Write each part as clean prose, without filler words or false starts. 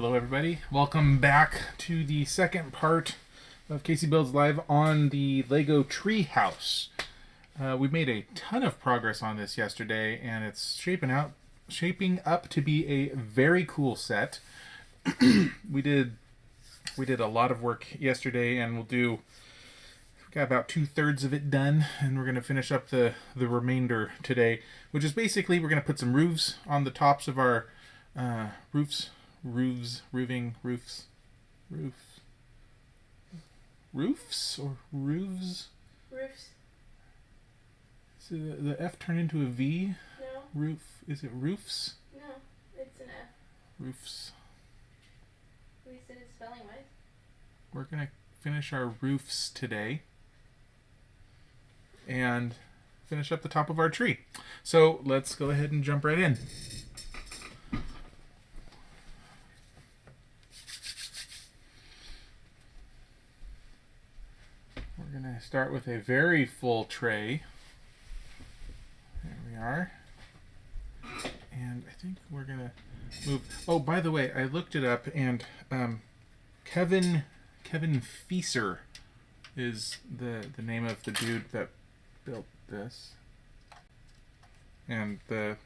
Hello everybody, welcome back to the second part of CaseyBuilds Live on the Lego Tree House. We made a ton of progress on this yesterday and it's shaping up to be a very cool set. we did a lot of work yesterday and we've got about 2/3 of it done, and we're going to finish up the remainder today, which is basically we're going to put some roofs on the tops of our roofs. Roofs. So the F turn into a V? No. Roof. Is it roofs? No, it's an F. Roofs. At least it is spelling wise. We're going to finish our roofs today and finish up the top of our tree. So let's go ahead and jump right in. We're going to start with a very full tray. There we are. And I think we're going to move... Oh, by the way, I looked it up, and Kevin Fieser is the name of the dude that built this. And the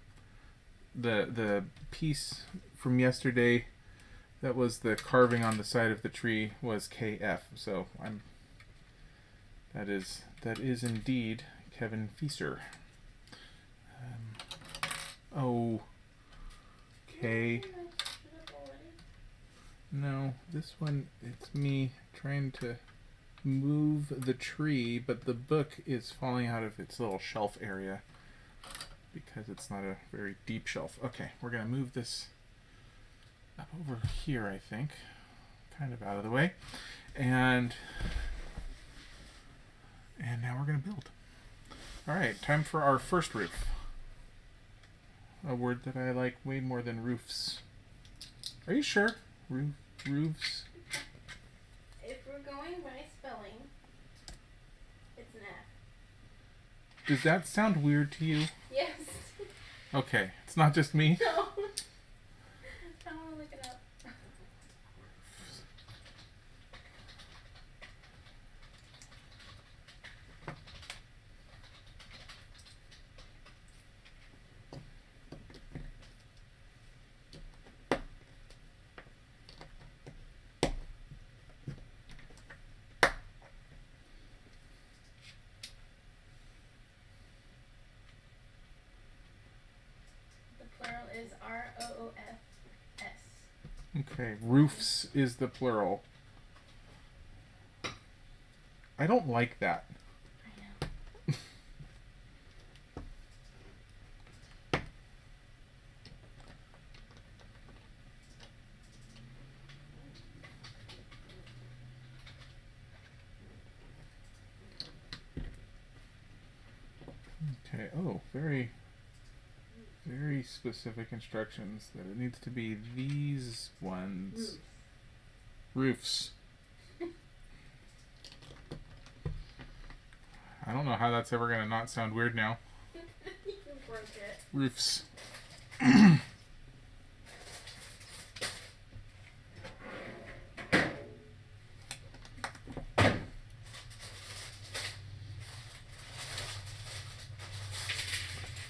piece from yesterday that was the carving on the side of the tree was KF. So that is indeed Kevin Fieser. Okay. No, this one, it's me trying to move the tree, but the book is falling out of its little shelf area because it's not a very deep shelf. Okay, we're going to move this up over here, I think. Kind of out of the way. And now we're going to build. All right, time for our first roof. A word that I like way more than roofs. Are you sure? Roofs? If we're going by spelling, it's an F. Does that sound weird to you? Yes. Okay, it's not just me. No. I don't want to look it up. The plural is ROOFS. Okay, roofs is the plural. I don't like that. I know. Okay, oh, very specific instructions that it needs to be these ones. Roofs. I don't know how that's ever going to not sound weird now. You broke it. Roofs.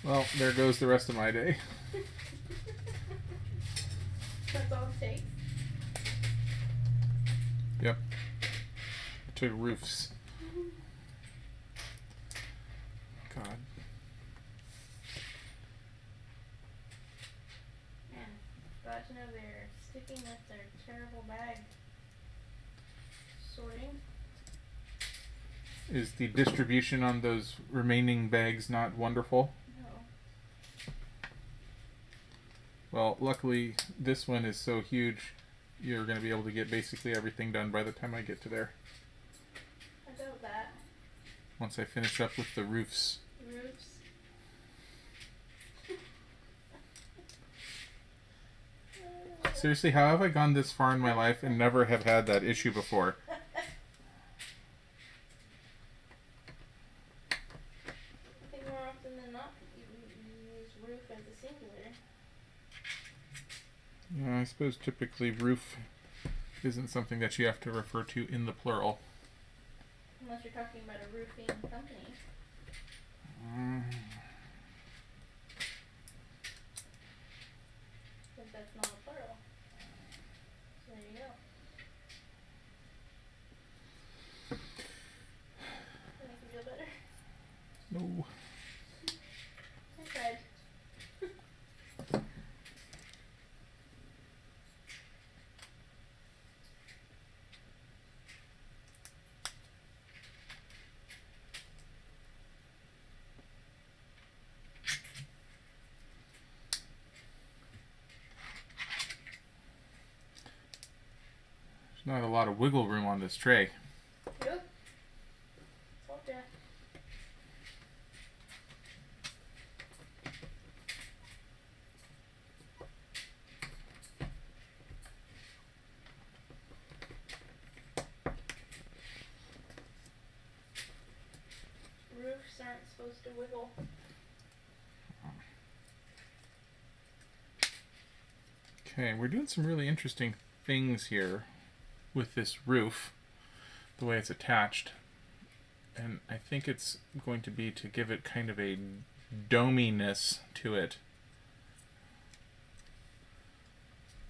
Well, there goes the rest of my day. That's all it takes. Yep. To roofs. God. Man, glad to know they're sticking with their terrible bag sorting. Is the distribution on those remaining bags not wonderful? No. Well, luckily this one is so huge, you're going to be able to get basically everything done by the time I get to there. I doubt that. Once I finish up with the roofs. Roofs. Seriously, how have I gone this far in my life and never have had that issue before? I think more often than not, you use roof as a singular. Yeah, I suppose typically roof isn't something that you have to refer to in the plural. Unless you're talking about a roofing company. But that's not a plural. So there you go. That makes me feel better. No. I tried. There's not a lot of wiggle room on this tray. Yep. Told ya. Roofs aren't supposed to wiggle. Okay, we're doing some really interesting things here with this roof, the way it's attached. And I think it's going to be to give it kind of a dominess to it.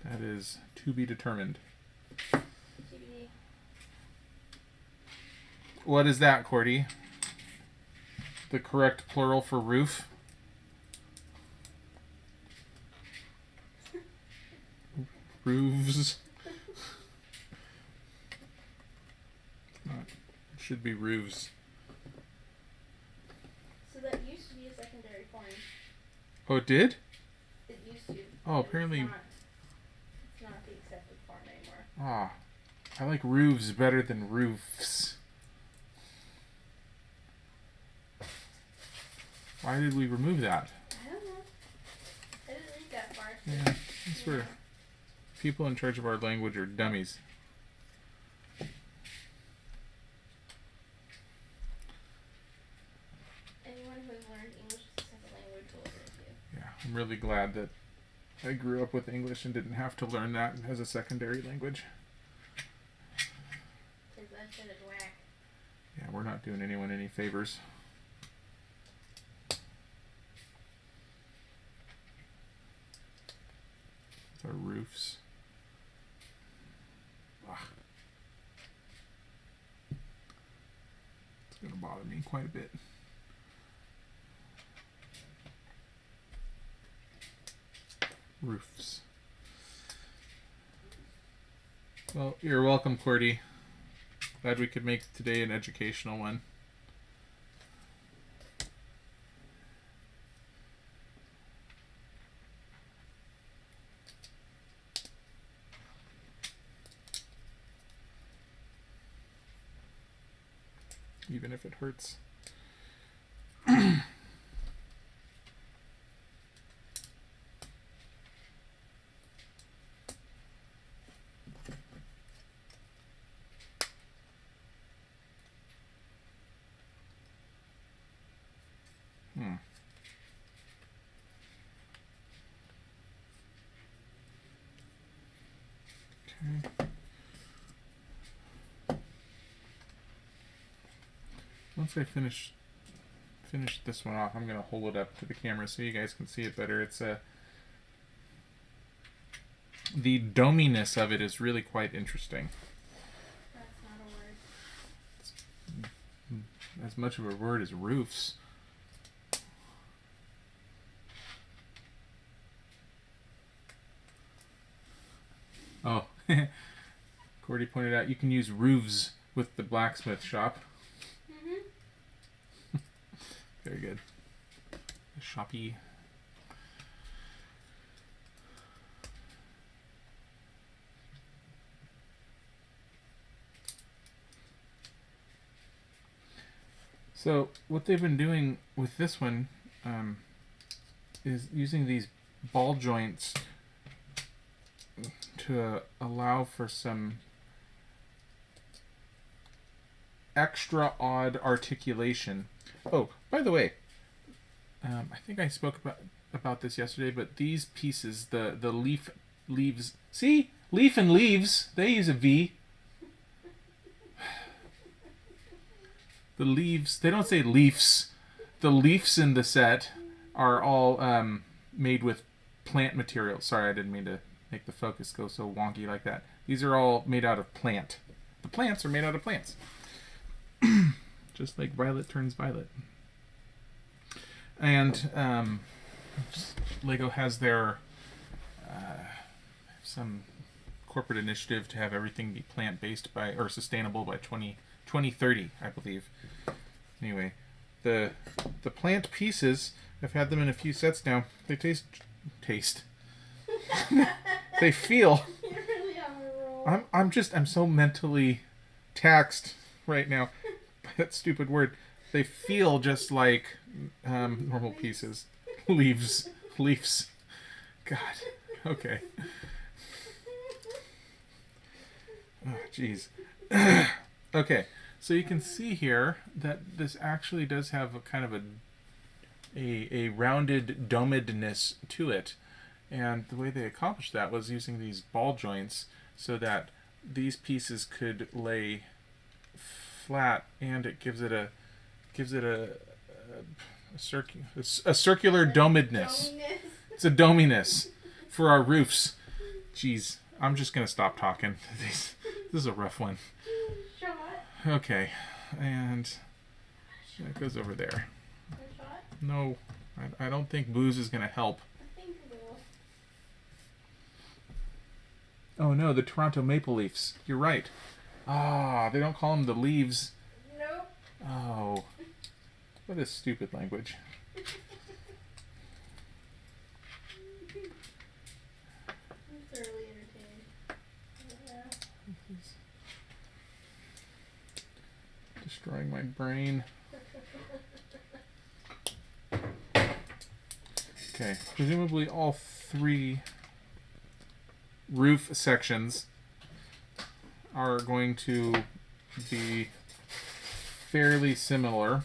That is to be determined. TBD. What is that, Cordy? The correct plural for roof? Roofs. It should be roofs. So that used to be a secondary form. Oh, it did? It used to. Oh, apparently. It's not the accepted form anymore. Ah, I like roofs better than roofs. Why did we remove that? I don't know. I didn't read that far. So Yeah, I swear. People in charge of our language are dummies. Anyone who has learned English as a second language will agree with you. Yeah, I'm really glad that I grew up with English and didn't have to learn that as a secondary language. Because that shit is whack. Yeah, we're not doing anyone any favors. With our roofs. Ugh. It's going to bother me quite a bit. Roofs. Well, you're welcome, Cordy. Glad we could make today an educational one. Even if it hurts. Okay. Once I finish this one off, I'm gonna hold it up to the camera so you guys can see it better. It's the dominess of it is really quite interesting. That's not a word. It's as much of a word as roofs. Oh, Cordy pointed out you can use roofs with the blacksmith shop. Mm-hmm. Very good. The shoppy. So what they've been doing with this one is using these ball joints to allow for some extra odd articulation. Oh, by the way, I think I spoke about this yesterday, but these pieces, the leaf Leaves. See? Leaf and leaves. They use a V. The leaves. They don't say leafs. The leaves in the set are all made with plant material. Sorry, I didn't mean to make the focus go so wonky like that. These are all made out of plant. The plants are made out of plants. Just like violet turns violet. And Lego has their some corporate initiative to have everything be plant-based or sustainable by 2030, I believe. Anyway, the plant pieces, I've had them in a few sets now. They taste. They feel. You're really on a roll. I'm so mentally taxed right now by that stupid word. They feel just like normal pieces. Leaves. God. Okay. Oh, jeez. Okay, so you can see here that this actually does have a kind of a rounded domedness to it. And the way they accomplished that was using these ball joints so that these pieces could lay flat, and it gives it a circular domedness. It's a dominess for our roofs. Jeez, I'm just gonna stop talking. This is a rough one. Shot. Okay, and that goes over there. A shot? No, I don't think booze is gonna help. I think it will. Oh no, the Toronto Maple Leafs. You're right. Ah, they don't call them the Leaves. Nope. Oh, what a stupid language. I'm thoroughly entertained. Yeah. Destroying my brain. Okay, presumably all three roof sections are going to be fairly similar.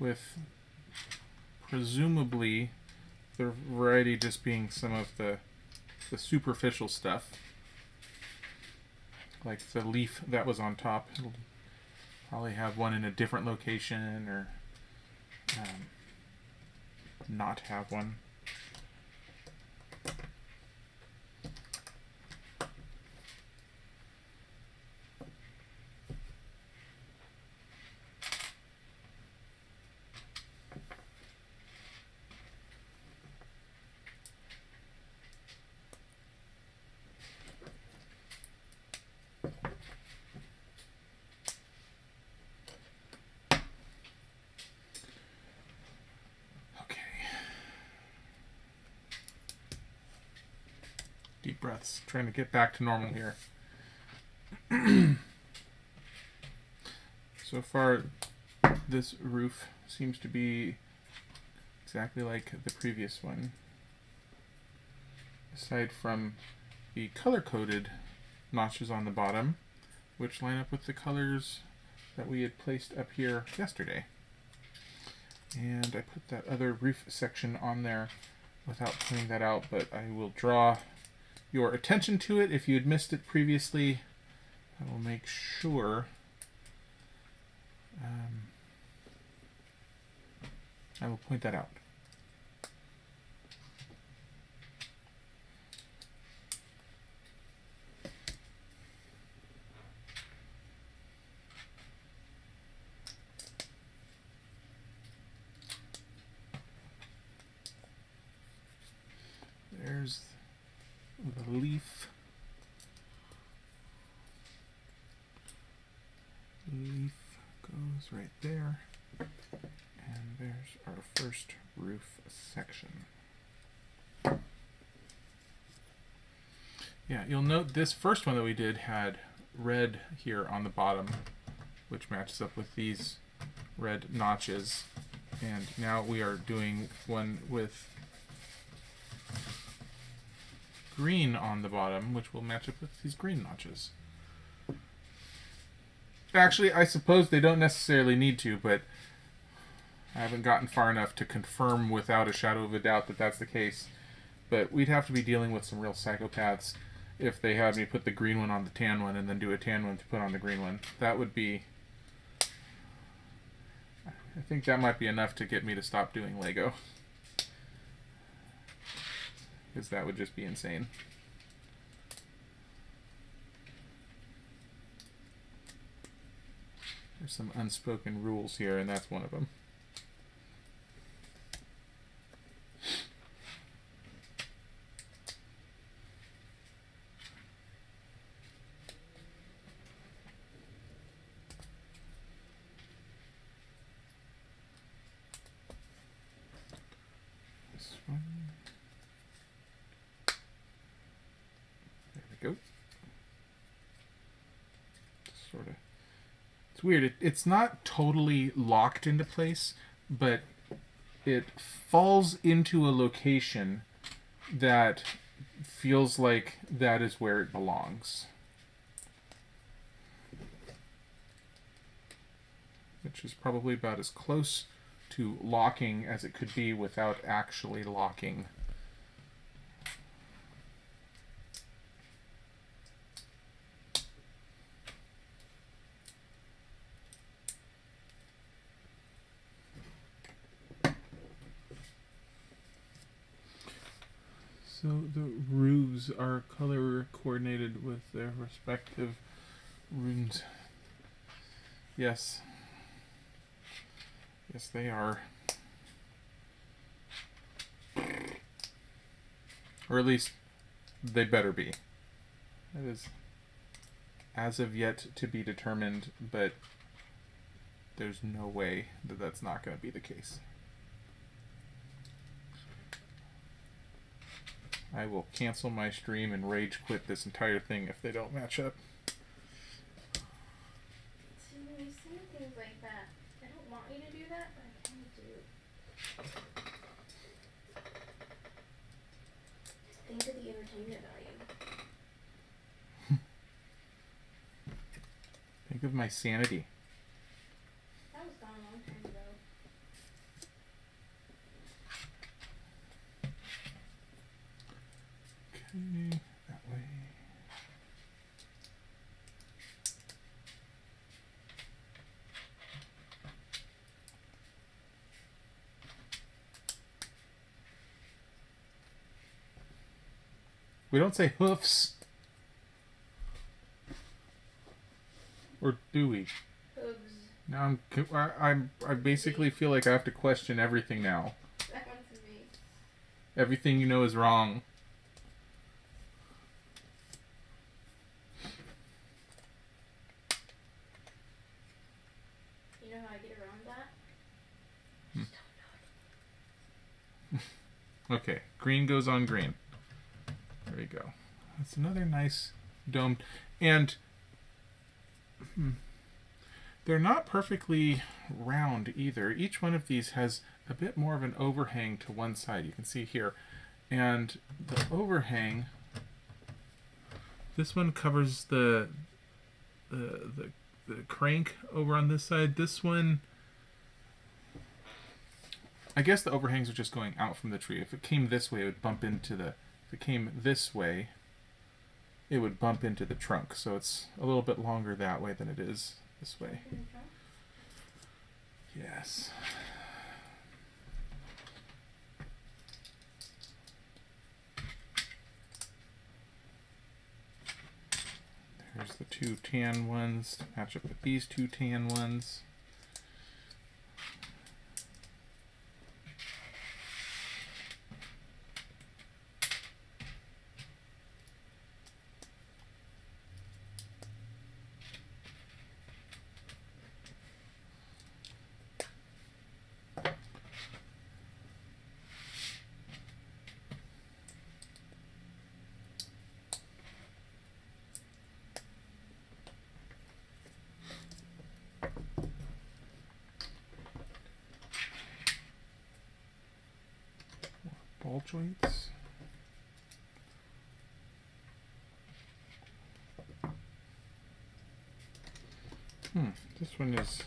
With presumably the variety just being some of the superficial stuff, like the leaf that was on top. It'll probably have one in a different location, or not have one. Deep breaths. Trying to get back to normal here. So far, this roof seems to be exactly like the previous one. Aside from the color-coded notches on the bottom, which line up with the colors that we had placed up here yesterday. And I put that other roof section on there without pointing that out, but I will draw your attention to it. If you had missed it previously, I will make sure I will point that out. There's the leaf. Leaf goes right there. And there's our first roof section. Yeah, you'll note this first one that we did had red here on the bottom, which matches up with these red notches. And now we are doing one with green on the bottom, which will match up with these green notches. Actually, I suppose they don't necessarily need to, but I haven't gotten far enough to confirm without a shadow of a doubt that that's the case. But we'd have to be dealing with some real psychopaths if they had me put the green one on the tan one and then do a tan one to put on the green one. That would be... I think that might be enough to get me to stop doing Lego. Because that would just be insane. There's some unspoken rules here, and that's one of them. This one. There we go. Sort of. It's weird. It's not totally locked into place, but it falls into a location that feels like that is where it belongs. Which is probably about as close to locking as it could be without actually locking. So the roofs are color coordinated with their respective runes. Yes. Yes, they are. Or at least they better be. That is as of yet to be determined, but there's no way that that's not going to be the case. I will cancel my stream and rage quit this entire thing if they don't match up. See, when you say things like that, I don't want you to do that, but I kind of do. Just think of the entertainment value. Think of my sanity. That was gone a long time ago. Okay, that way. We don't say hoofs. Or do we? Hooves. Now I basically feel like I have to question everything now. That one's me. Everything you know is wrong. You know how I get around that? Hmm. Just don't know. Okay, green goes on green. There we go. That's another nice dome. And they're not perfectly round either. Each one of these has a bit more of an overhang to one side. You can see here. And the overhang, this one covers the crank over on this side. This one, I guess the overhangs are just going out from the tree. If it came this way, it would bump into the... If it came this way, it would bump into the trunk. So it's a little bit longer that way than it is this way. Yes. There's the two tan ones to match up with these two tan ones. Ball joints. This one is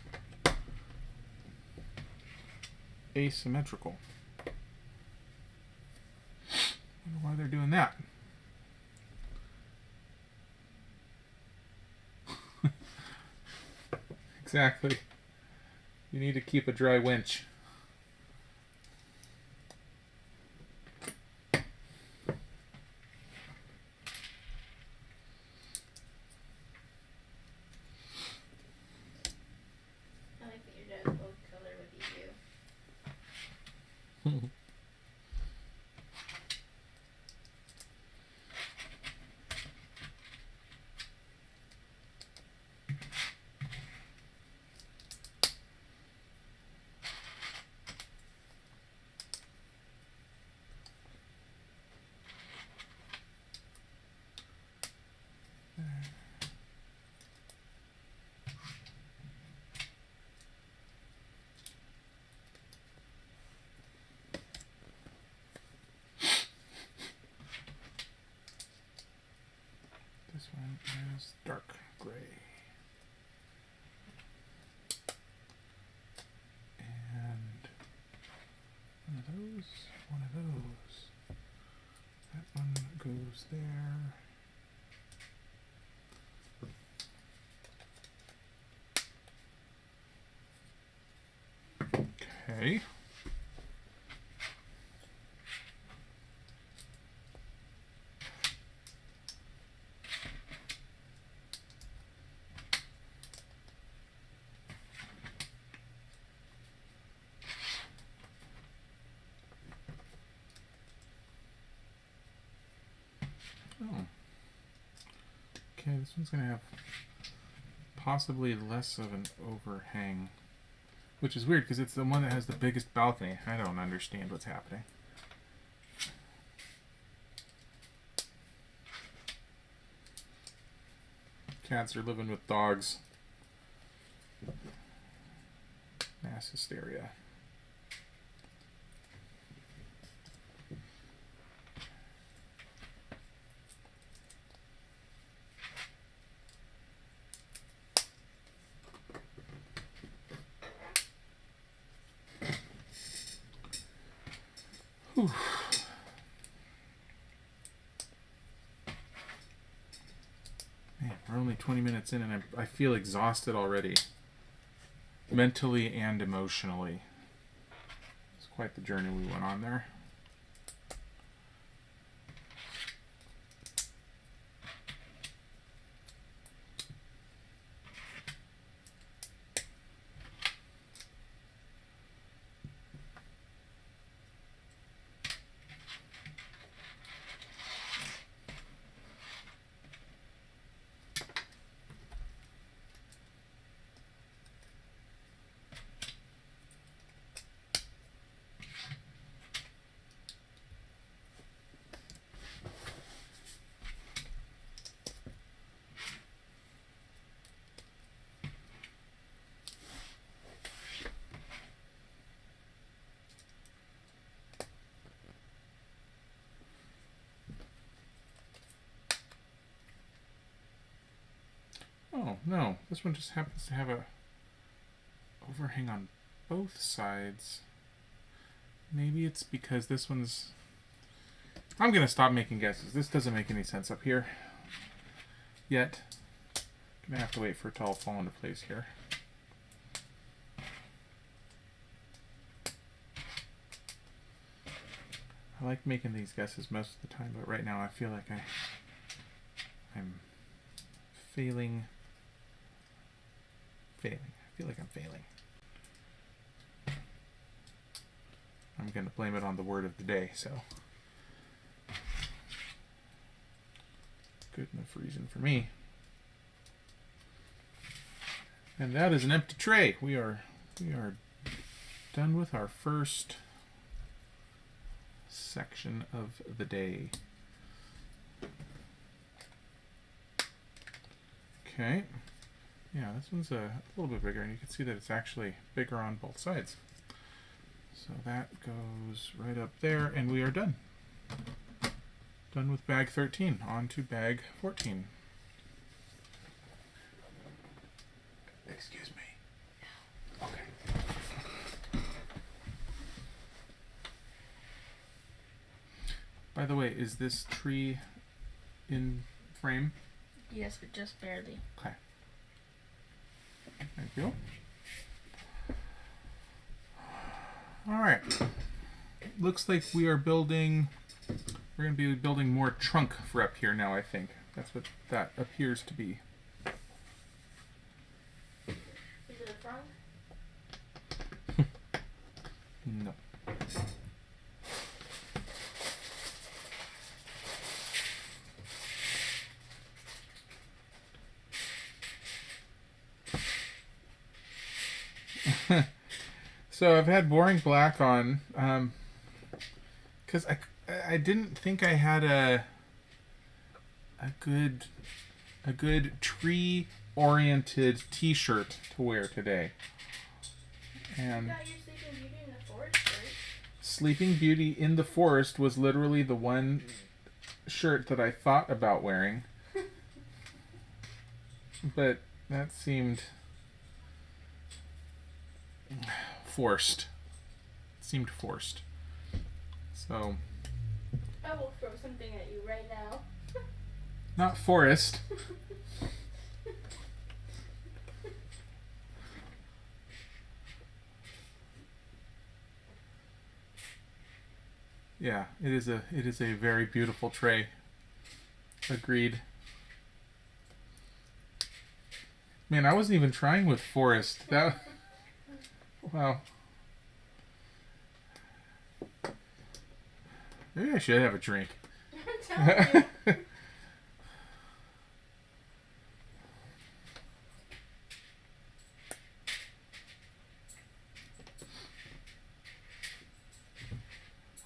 asymmetrical. I wonder why they're doing that. Exactly. You need to keep a dry winch. I like that your dad's both color with you. This one is dark gray. And one of those, one of those. That one goes there. Okay. Oh. Okay, this one's going to have possibly less of an overhang. Which is weird because it's the one that has the biggest balcony. I don't understand what's happening. Cats are living with dogs. Mass hysteria. Whew. Man, we're only 20 minutes in and I feel exhausted already. Mentally and emotionally. It's quite the journey we went on there. Oh, no. This one just happens to have a overhang on both sides. Maybe it's because this one's... I'm going to stop making guesses. This doesn't make any sense up here. Yet. Going to have to wait for it to all fall into place here. I like making these guesses most of the time, but right now I feel like I'm failing. I feel like I'm failing. I'm going to blame it on the word of the day, so. Good enough reason for me. And that is an empty tray. We are done with our first section of the day. Okay. Yeah, this one's a little bit bigger, and you can see that it's actually bigger on both sides. So that goes right up there, and we are done. Done with bag 13. On to bag 14. Excuse me. Okay. By the way, is this tree in frame? Yes, but just barely. Okay. Thank you. All right. Looks like we are building. We're going to be building more trunk for up here now, I think. That's what that appears to be. Is it a front? No. So I've had boring black on, because I didn't think I had a good tree oriented T-shirt to wear today. And You got your Sleeping Beauty in the Forest shirt. Sleeping Beauty in the Forest was literally the one shirt that I thought about wearing, but that seemed forced. It seemed forced. So I will throw something at you right now. not forest. Yeah, it is a very beautiful tray. Agreed. Man, I wasn't even trying with forest. That wow. Maybe I should have a drink. I'm telling you.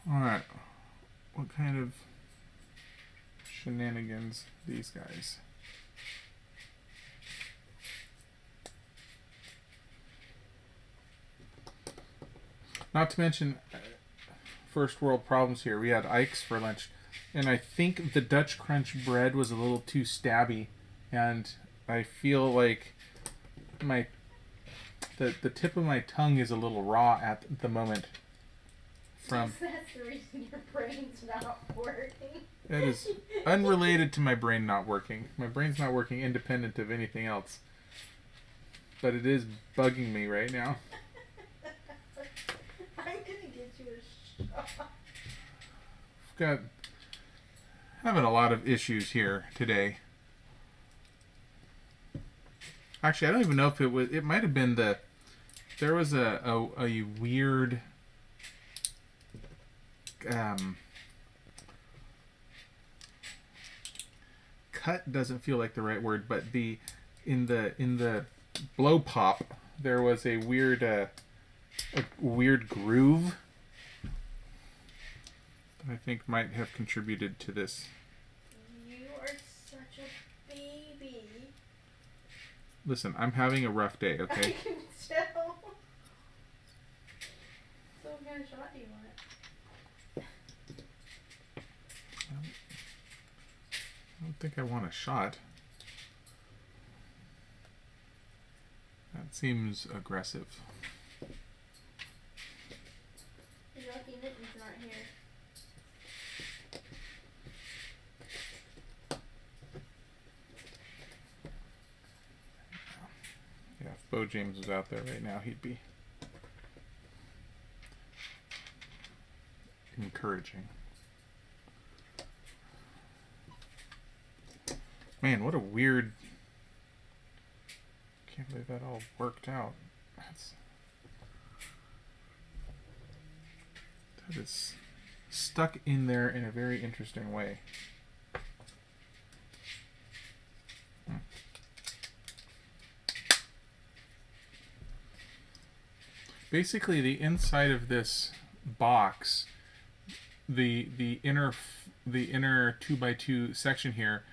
Alright. What kind of shenanigans these guys? Not to mention first world problems here. We had Ike's for lunch, and I think the Dutch Crunch bread was a little too stabby, and I feel like the tip of my tongue is a little raw at the moment. From That's the reason your brain's not working. that is unrelated to my brain not working. My brain's not working independent of anything else, but it is bugging me right now. I'm gonna get you a shot. Got having a lot of issues here today. Actually, I don't even know if it was. It might have been there was a weird cut doesn't feel like the right word, but in the blow pop there was a weird groove that I think might have contributed to this. You are such a baby. Listen, I'm having a rough day, okay? I can tell. So what kind of shot do you want? I don't think I want a shot. That seems aggressive. You're lucky Mitten's not here. Yeah, if Bo James was out there right now, he'd be encouraging. Man, what a weird... Can't believe that all worked out. That is stuck in there in a very interesting way. Basically, the inside of this box, the inner 2x2 section here,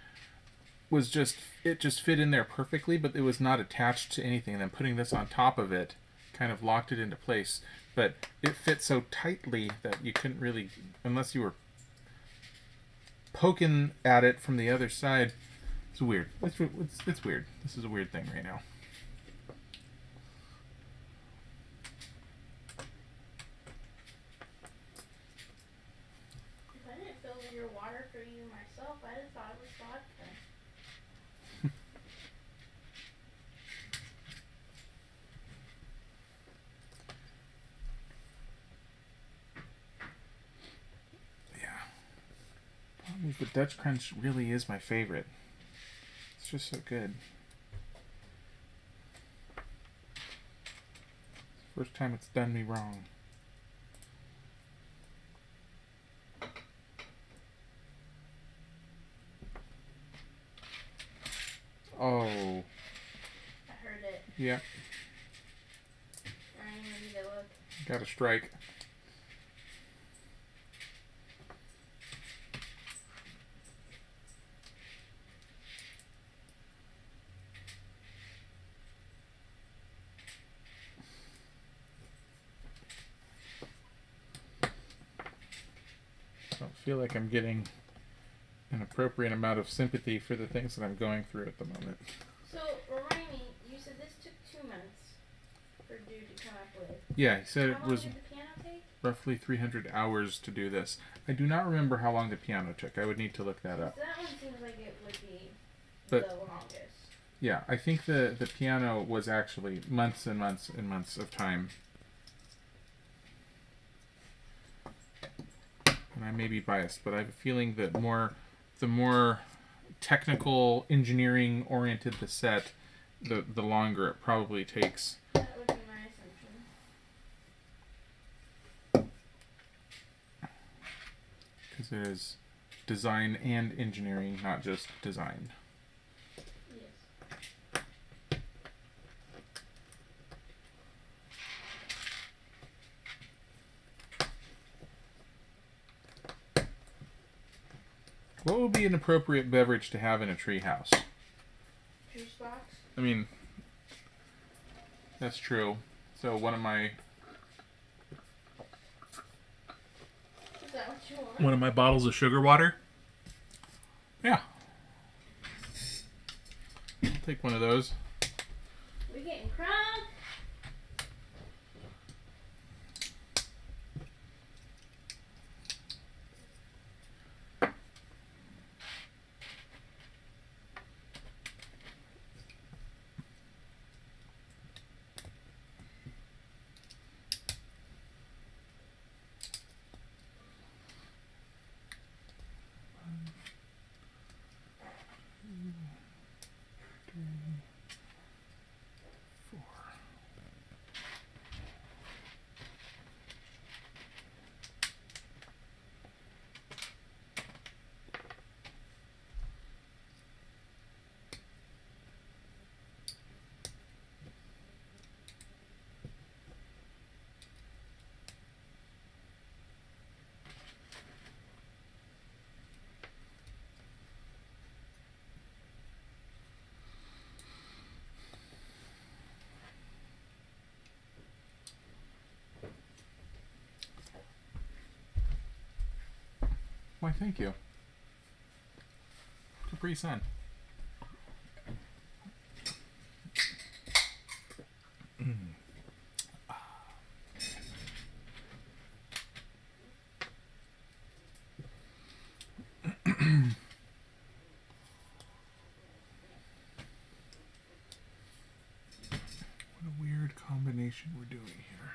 was just fit in there perfectly, but it was not attached to anything. And then putting this on top of it kind of locked it into place. But it fit so tightly that you couldn't really, unless you were poking at it from the other side. It's weird. It's weird. This is a weird thing right now. order your water for you myself. I just thought it was vodka. The Dutch Crunch really is my favorite. It's just so good. First time it's done me wrong. Oh. I heard it. Yeah. I didn't even need to look. Got a strike. I don't feel like I'm getting an appropriate amount of sympathy for the things that I'm going through at the moment. So, remind me, you said this took 2 months for dude to come up with. Yeah, he said How it was long did the piano take? roughly 300 hours to do this. I do not remember how long the piano took. I would need to look that up. That one seems like it would be But- the longest. Yeah, I think the piano was actually months and months and months of time. And I may be biased, but I have a feeling that the more technical, engineering oriented the set, the longer it probably takes. That would be my assumption. Because it is design and engineering, not just design. Yes. What would be an appropriate beverage to have in a tree house? Juice box? I mean, that's true. So one of my Is that what you want? one of my bottles of sugar water. Yeah. I'll take one of those. We getting crunk? Why, thank you. Capri Sun. What a weird combination we're doing here.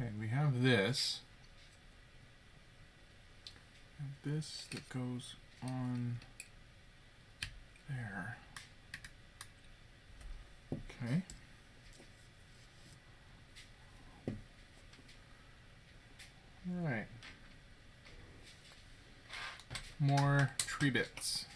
Okay, we have this. And this that goes on there. Okay. All right. More tree bits.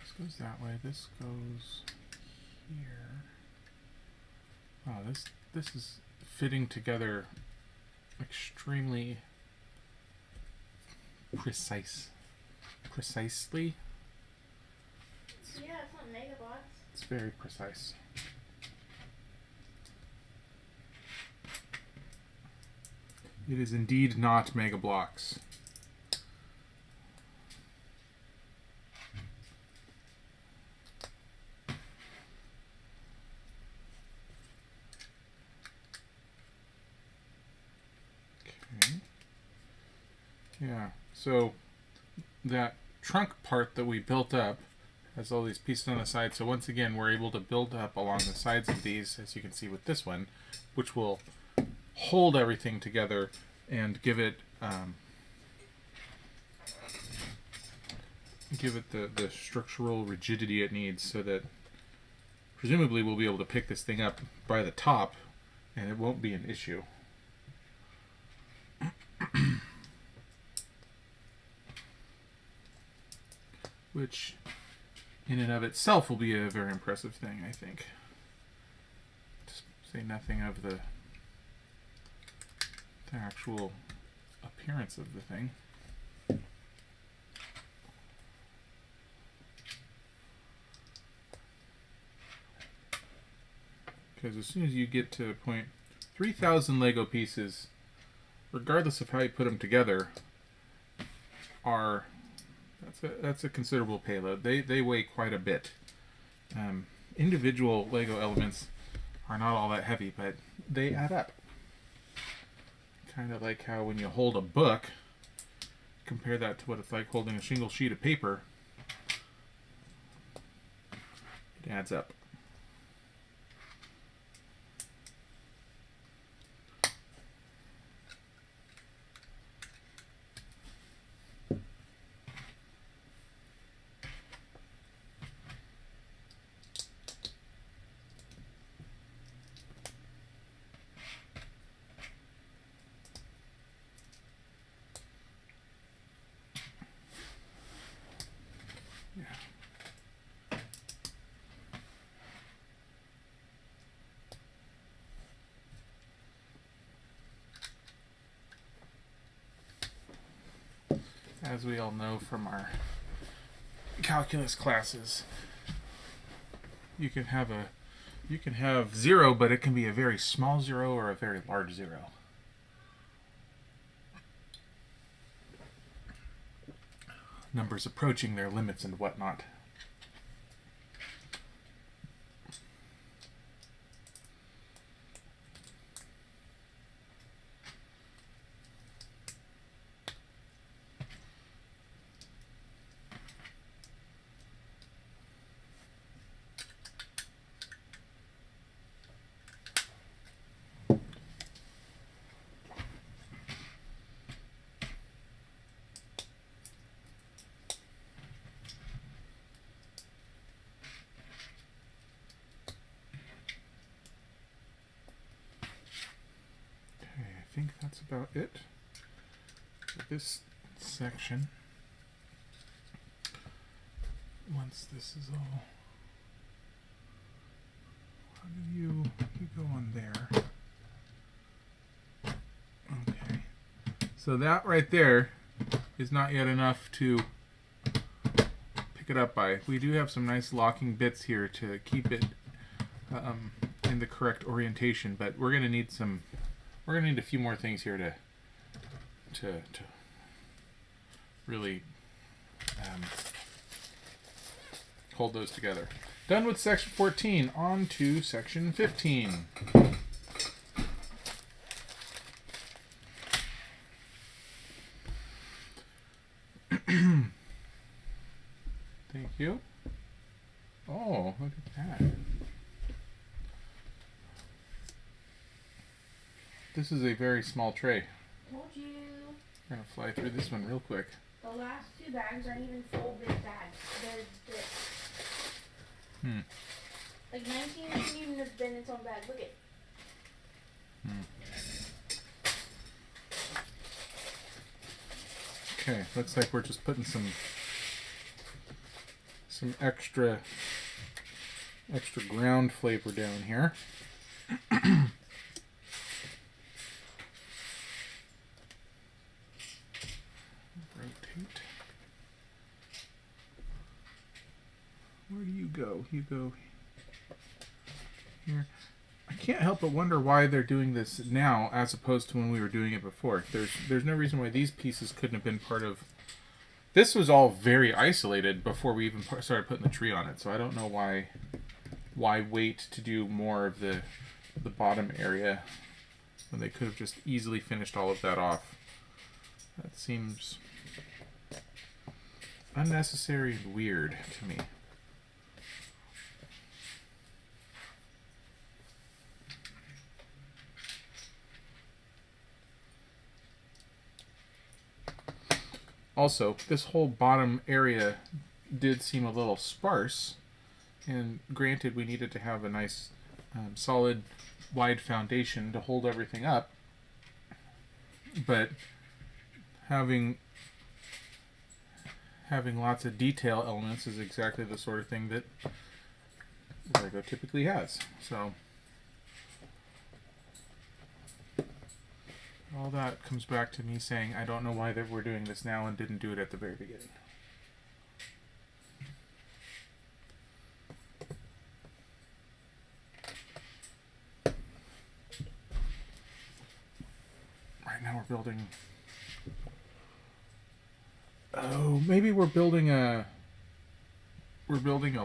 This goes that way. This goes here. Oh, this is fitting together extremely precisely. Yeah, it's not megabots. It's very precise. It is indeed not Mega Bloks. Okay. Yeah, so that trunk part that we built up has all these pieces on the side. So once again, we're able to build up along the sides of these, as you can see with this one, which will hold everything together and give it the structural rigidity it needs, so that presumably we'll be able to pick this thing up by the top and it won't be an issue. Which in and of itself will be a very impressive thing, I think. Just say nothing of the actual appearance of the thing. Because as soon as you get to a point, 3,000 Lego pieces, regardless of how you put them together, that's a considerable payload. They weigh quite a bit. Individual Lego elements are not all that heavy, but they add up. Kind of like how when you hold a book, compare that to what it's like holding a single sheet of paper, it adds up. As we all know from our calculus classes, you can have 0, but it can be a very small 0 or a very large 0. Numbers approaching their limits and whatnot. I think that's about it for this section. Once this is all, how do you go on there? Okay, so that right there is not yet enough to pick it up by. We do have some nice locking bits here to keep it in the correct orientation, but we're gonna need a few more things here to really hold those together. Done with section 14, on to section 15. Thank you. Oh, look at that. This is a very small tray. Told you. We're going to fly through this one real quick. The last 2 bags aren't even full big bags. They're this. Like 19 doesn't even have been its own bag. Look at Okay, looks like we're just putting some extra ground flavor down here. Rotate. Where do you go? You go here. I can't help but wonder why they're doing this now as opposed to when we were doing it before. There's no reason why these pieces couldn't have been part of... This was all very isolated before we even started putting the tree on it, so I don't know why wait to do more of the bottom area when they could have just easily finished all of that off. That seems unnecessary and weird to me. Also, this whole bottom area did seem a little sparse, and granted we needed to have a nice solid wide foundation to hold everything up, but having lots of detail elements is exactly the sort of thing that Lego typically has. So all that comes back to me saying I don't know why we're doing this now and didn't do it at the very beginning. Right now we're building... Oh, maybe we're building a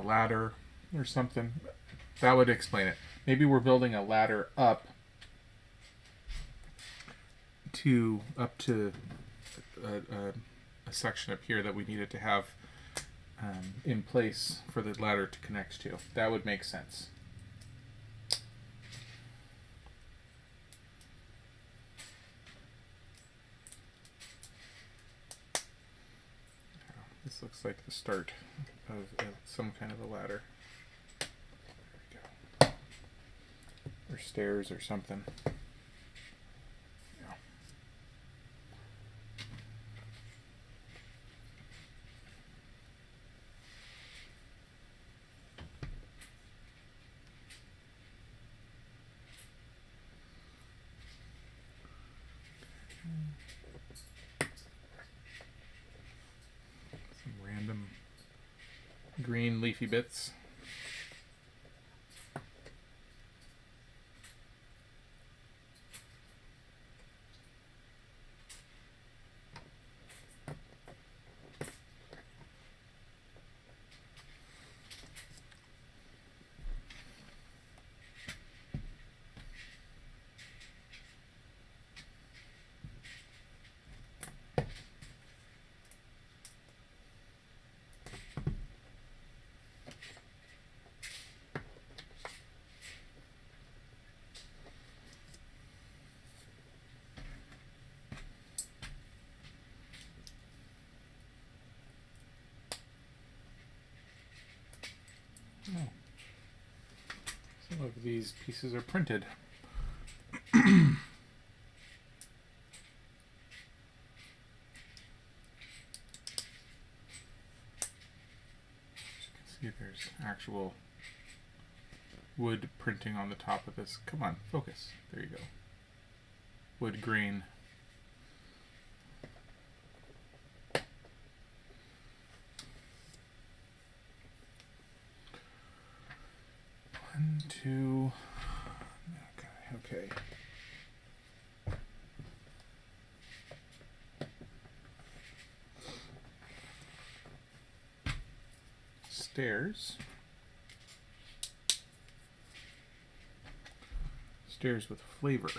ladder or something. That would explain it. Maybe we're building a ladder up to a section up here that we needed to have in place for the ladder to connect to. That would make sense. This looks like the start of some kind of a ladder. There we go. Or stairs or something. Yeah. Random green leafy bits. Oh. Some of these pieces are printed. See, there's actual wood printing on the top of this. Come on, focus. There you go. Wood grain. One, two. Okay. Stairs. Stairs with flavor.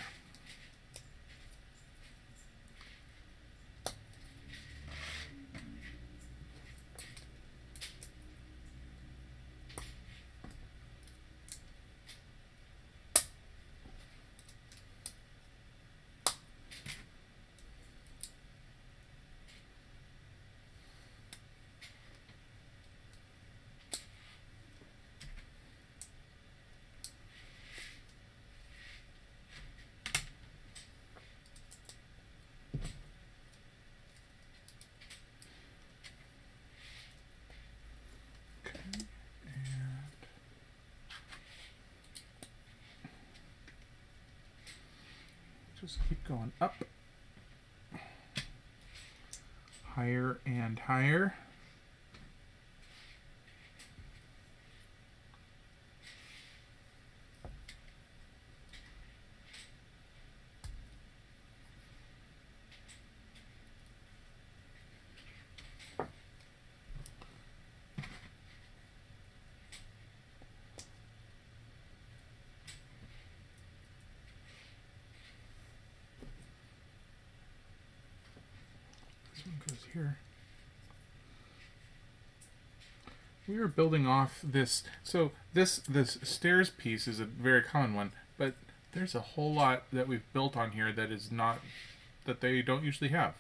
Just keep going up, higher and higher. here. We are building off this. So this stairs piece is a very common one, but there's a whole lot that we've built on here that is not, that they don't usually have.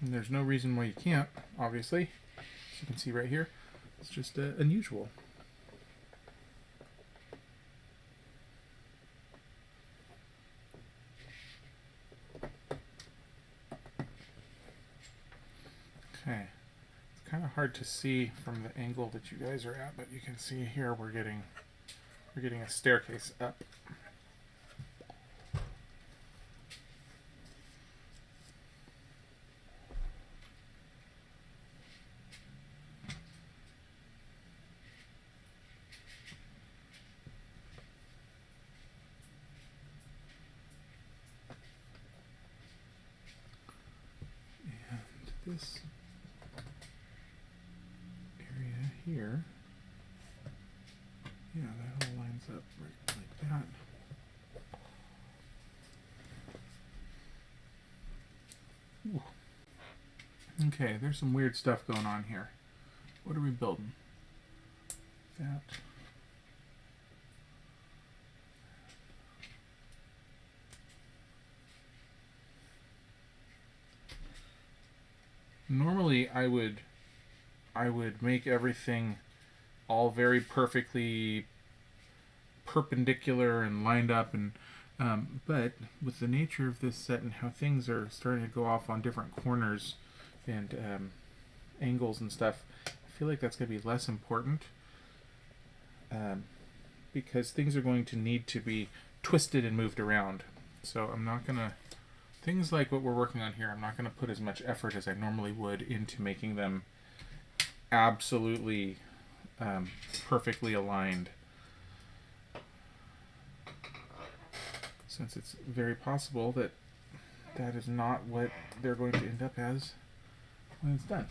And there's no reason why you can't, obviously. As you can see right here, it's just unusual. Okay, it's kind of hard to see from the angle that you guys are at, but you can see here we're getting a staircase up. And this area here, yeah, that all lines up right like that. Ooh. Okay, there's some weird stuff going on here. What are we building? That. Normally I would make everything all very perfectly perpendicular and lined up, and but with the nature of this set and how things are starting to go off on different corners and angles and stuff, I feel like that's going to be less important, because things are going to need to be twisted and moved around. So I'm not going to, things like what we're working on here, I'm not going to put as much effort as I normally would into making them absolutely perfectly aligned, since it's very possible that that is not what they're going to end up as when it's done.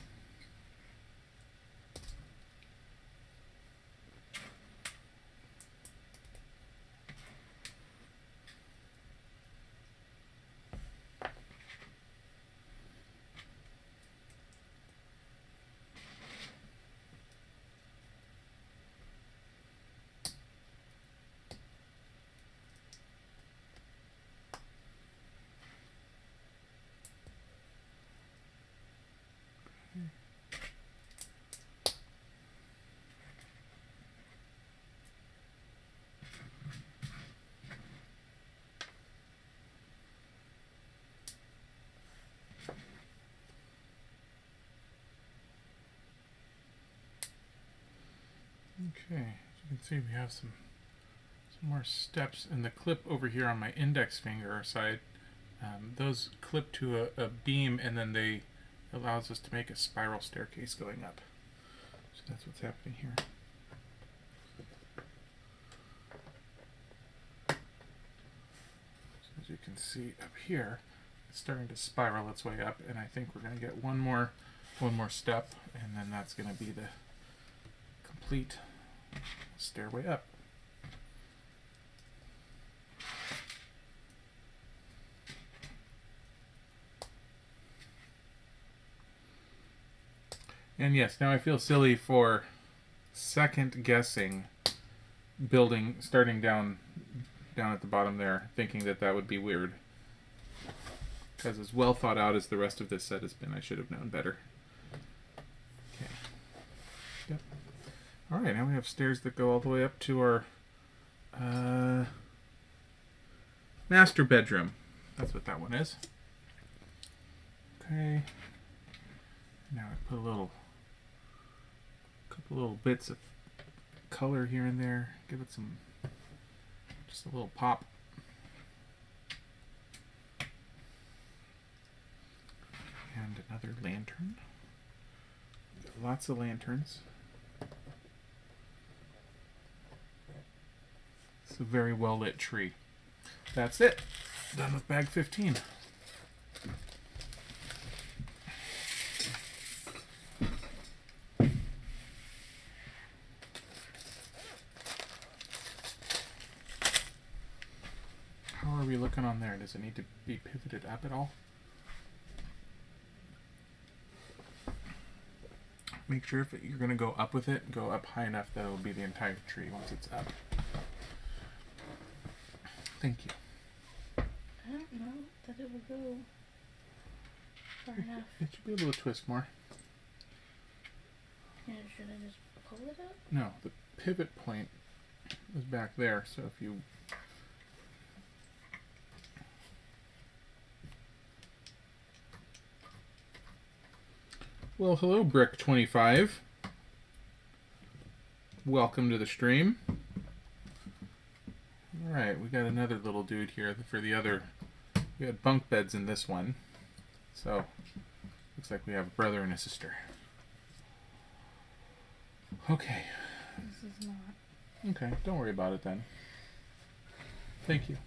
Okay, as you can see, we have some more steps, and the clip over here on my index finger side, those clip to a beam, and then they allows us to make a spiral staircase going up. So that's what's happening here. So as you can see up here, it's starting to spiral its way up, and I think we're going to get one more step, and then that's going to be the complete stairway up. And yes, now I feel silly for second guessing building, starting down at the bottom there, thinking that that would be weird. Because as well thought out as the rest of this set has been, I should have known better. Okay. Yep. Alright, now we have stairs that go all the way up to our master bedroom. That's what that one is. Okay. Now I put a couple little bits of color here and there. Give it just a little pop. And another lantern. Lots of lanterns. It's a very well lit tree. That's it. Done with bag 15. How are we looking on there? Does it need to be pivoted up at all? make sure if you're going to go up with it, go up high enough that it'll be the entire tree once it's up. Thank you. I don't know that it will go far enough. It should be able to twist more. Yeah, should I just pull it up? No, the pivot point is back there, so if you... Well, hello, Brick25. Welcome to the stream. Alright, we got another little dude here for the other... We had bunk beds in this one. So, looks like we have a brother and a sister. Okay. This is not. Okay, don't worry about it then. Thank you.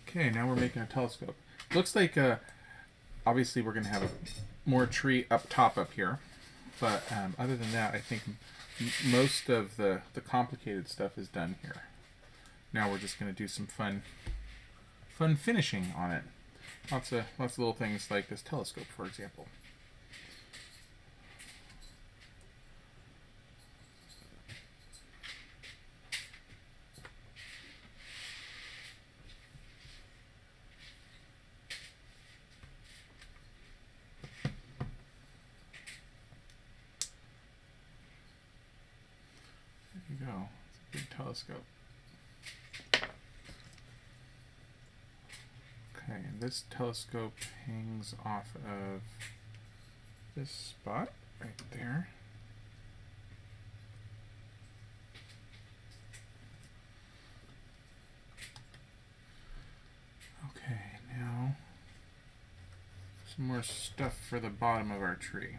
Okay, now we're making a telescope. Looks like, obviously we're going to have more tree up top up here. But other than that, I think most of the complicated stuff is done here. Now we're just going to do some fun finishing on it. Lots of little things like this telescope, for example. There you go. It's a big telescope. Okay, and this telescope hangs off of this spot right there. Okay, now some more stuff for the bottom of our tree.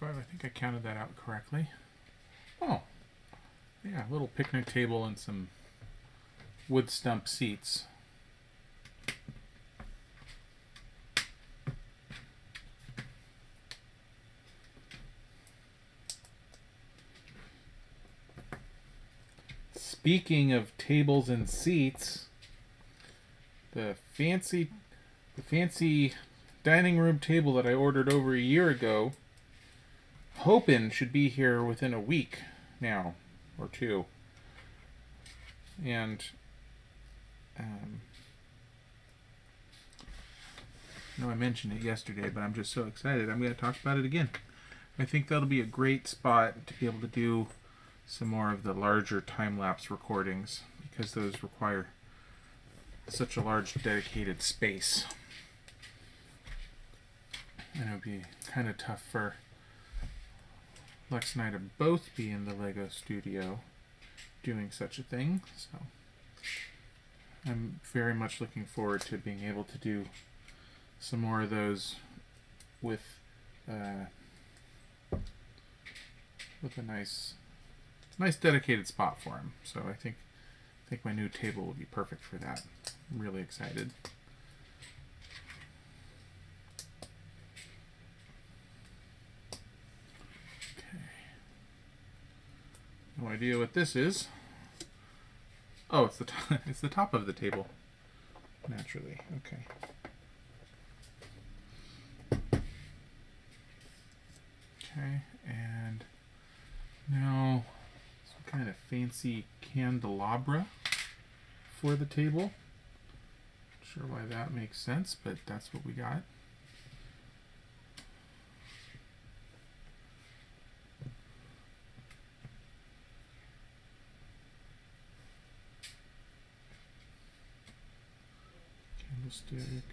I think I counted that out correctly. Oh, yeah, a little picnic table and some wood stump seats. Speaking of tables and seats, the fancy dining room table that I ordered over a year ago, hoping should be here within a week now, or two. And I know I mentioned it yesterday, but I'm just so excited. I'm going to talk about it again. I think that'll be a great spot to be able to do some more of the larger time-lapse recordings, because those require such a large dedicated space. And it would be kind of tough for Lex and I to both be in the Lego studio doing such a thing, so I'm very much looking forward to being able to do some more of those with a nice dedicated spot for him. So I think my new table will be perfect for that. I'm really excited. No idea what this is. Oh, it's the it's the top of the table. Naturally, okay. Okay, and now some kind of fancy candelabra for the table. Not sure why that makes sense, but that's what we got. Candlestick,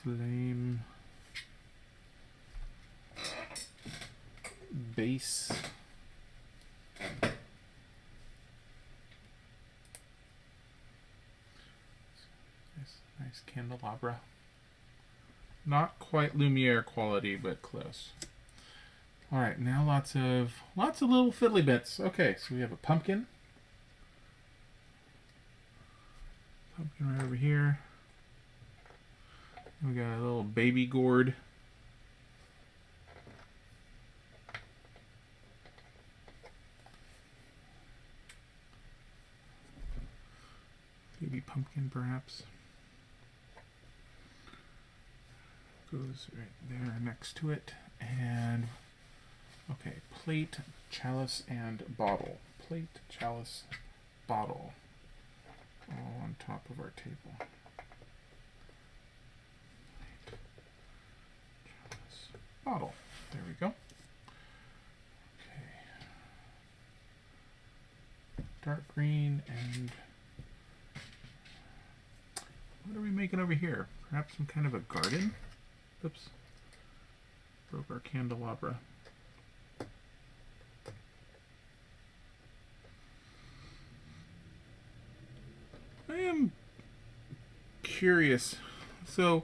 flame, base, candelabra. Not quite Lumiere quality, but close. All right, now lots of little fiddly bits. Okay, so we have a pumpkin. Pumpkin right over here. We got a little baby gourd. Baby pumpkin, perhaps. Goes right there next to it. And, okay, plate, chalice, and bottle. Plate, chalice, bottle. All on top of our table. Plate, chalice, bottle. There we go. Okay. Dark green and... what are we making over here? Perhaps some kind of a garden? Oops. Broke our candelabra. I am curious. So,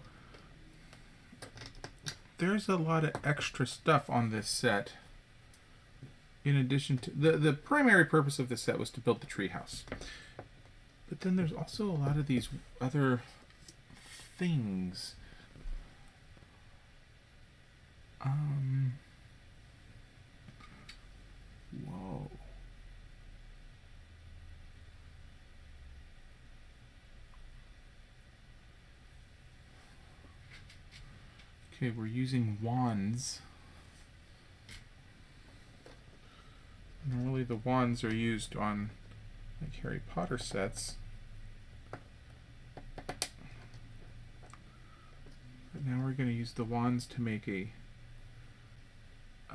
there's a lot of extra stuff on this set. In addition to... The primary purpose of this set was to build the treehouse. But then there's also a lot of these other things. Whoa. Okay, we're using wands. Normally the wands are used on like Harry Potter sets. But now we're going to use the wands to make a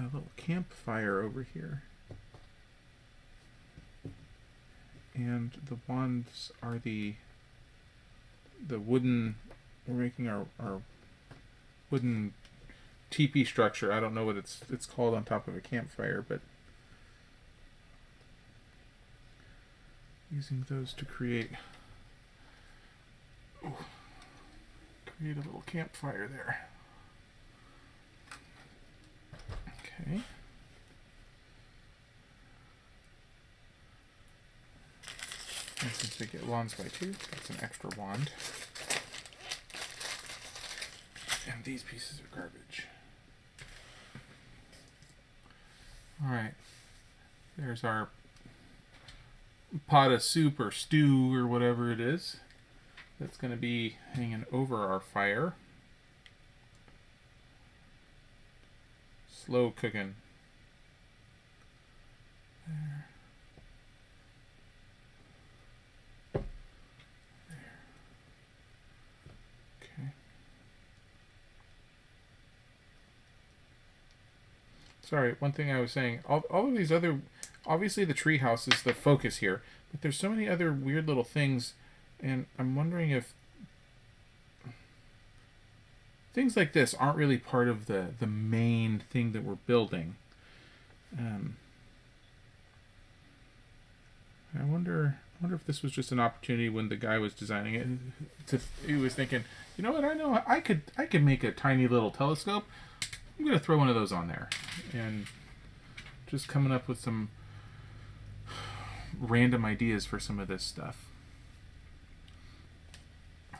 little campfire over here. And the wands are the wooden... we're making our wooden teepee structure. I don't know what it's called on top of a campfire, but using those to create a little campfire there. Okay. And since we get wands by 2, that's an extra wand. And these pieces are garbage. Alright. There's our pot of soup or stew or whatever it is that's going to be hanging over our fire. Slow cooking. There. There. Okay. Sorry, one thing I was saying, all of these other, obviously the treehouse is the focus here, but there's so many other weird little things, and I'm wondering if things like this aren't really part of the main thing that we're building. I wonder if this was just an opportunity when the guy was designing it. He was thinking, you know what? I know I could make a tiny little telescope. I'm gonna throw one of those on there, and just coming up with some random ideas for some of this stuff.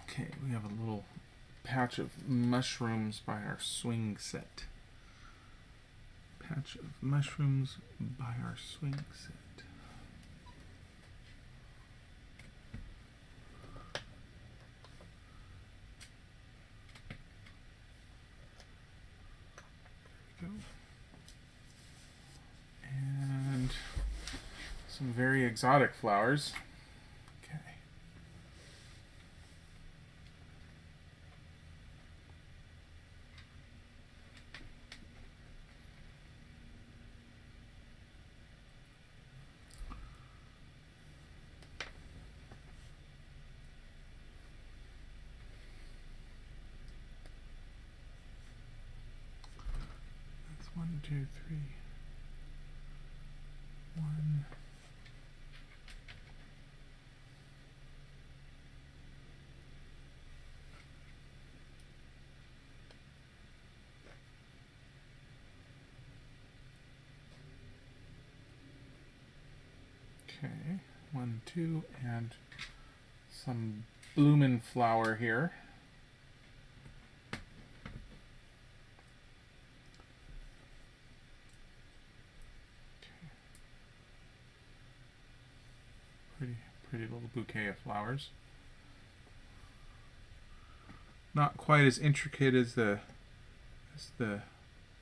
Okay, we have a little patch of mushrooms by our swing set. Patch of mushrooms by our swing set. There we go. And some very exotic flowers. Okay. That's 1, 2, 3. 1. Okay, 1, 2, and some bloomin' flower here. Pretty little bouquet of flowers. Not quite as intricate as the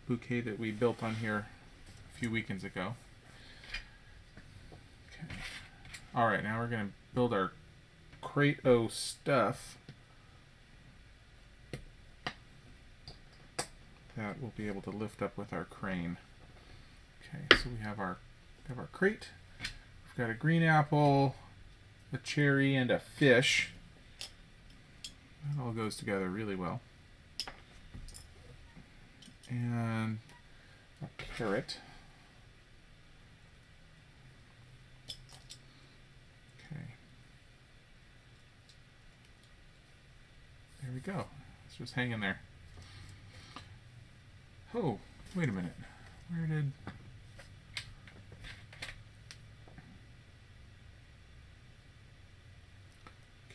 bouquet that we built on here a few weekends ago. Okay. All right, now we're going to build our crate O stuff that we'll be able to lift up with our crane. Okay, so we have our crate. We've got a green apple, a cherry, and a fish. That all goes together really well. And a carrot. Okay. There we go. It's just hanging there. Oh, wait a minute. Where did...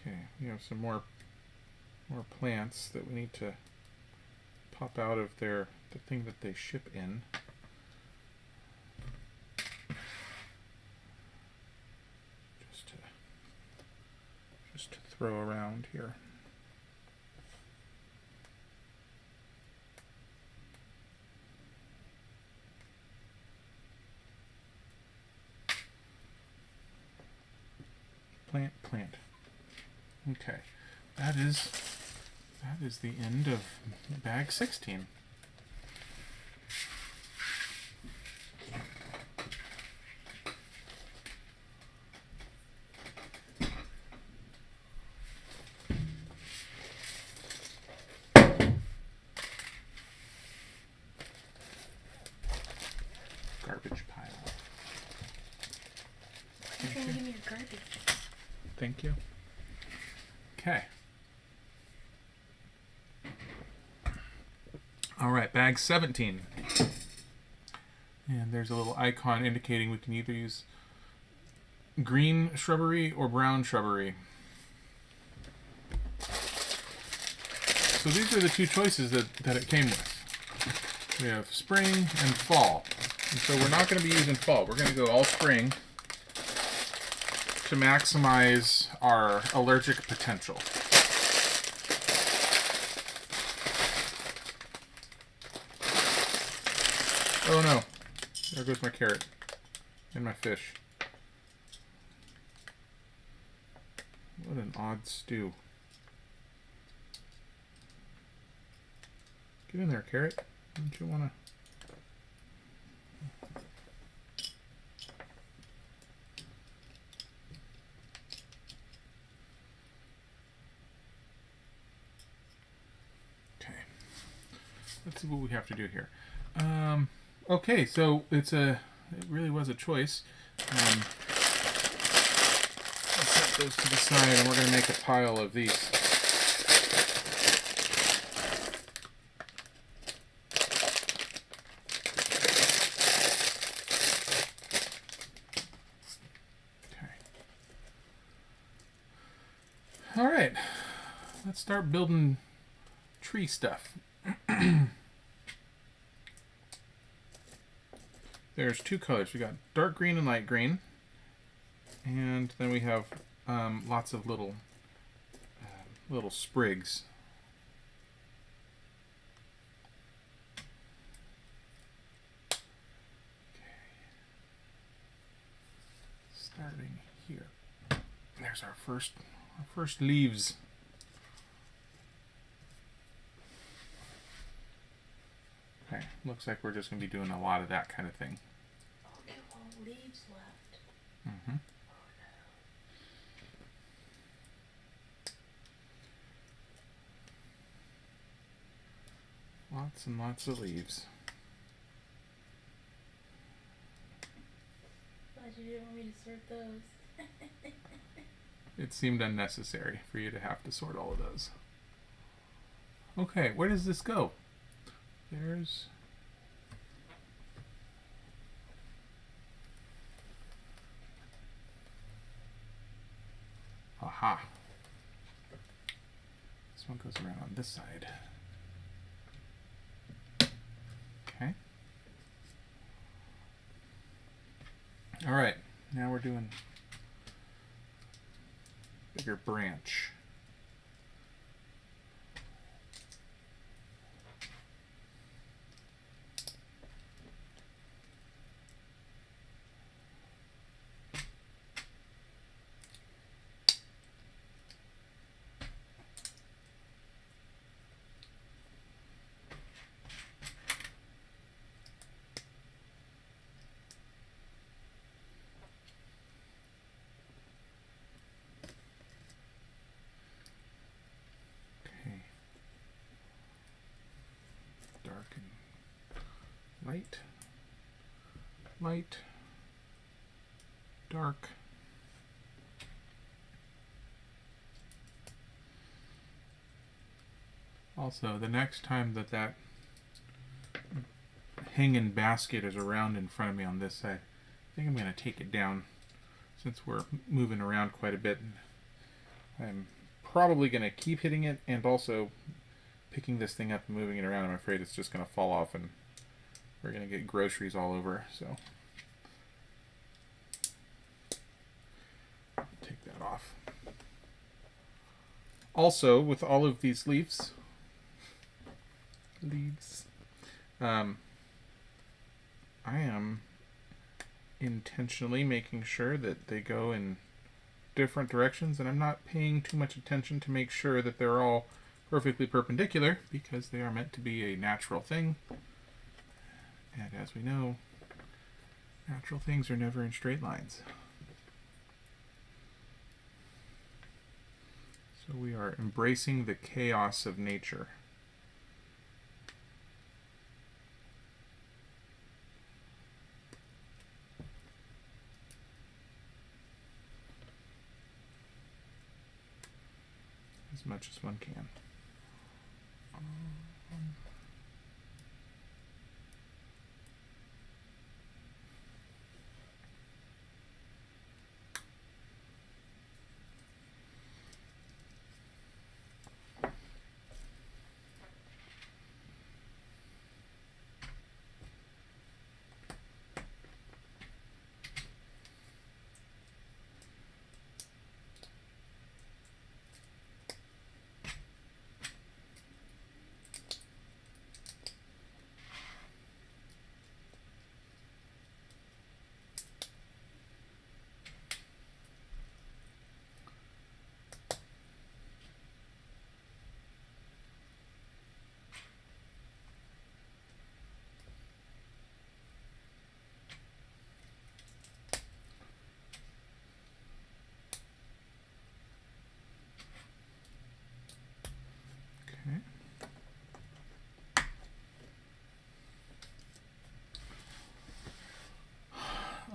Okay, we have some more plants that we need to pop out of the thing that they ship in. Just to throw around here. Plant. Okay, that is the end of bag 16. Garbage pile. You're trying to give me your garbage. Thank you. Okay. All right, bag 17. And there's a little icon indicating we can either use green shrubbery or brown shrubbery. So these are the two choices that it came with. We have spring and fall. And so we're not going to be using fall. We're going to go all spring to maximize our allergic potential. Oh no, there goes my carrot and my fish. What an odd stew. Get in there, carrot. Don't you want to... Let's see what we have to do here. Okay, so it really was a choice. Let's set those to the side, and we're going to make a pile of these. Okay. All right, let's start building tree stuff. There's two colors. We got dark green and light green, and then we have lots of little sprigs. Okay. Starting here. There's our first leaves. Okay, looks like we're just going to be doing a lot of that kind of thing. Okay, well, leaves left. Mm-hmm. Lots and lots of leaves. Glad you didn't want me to sort those. It seemed unnecessary for you to have to sort all of those. Okay, where does this go? There's... Aha. This one goes around on this side. Okay. All right, now we're doing bigger branch. Dark and light, light, dark. Also, the next time that hanging basket is around in front of me on this side, I think I'm going to take it down since we're moving around quite a bit. I'm probably going to keep hitting it and also picking this thing up and moving it around. I'm afraid it's just going to fall off and we're going to get groceries all over. So take that off. Also, with all of these leaves, I am intentionally making sure that they go in different directions, and I'm not paying too much attention to make sure that they're all perfectly perpendicular, because they are meant to be a natural thing. And as we know, natural things are never in straight lines. So we are embracing the chaos of nature. As much as one can.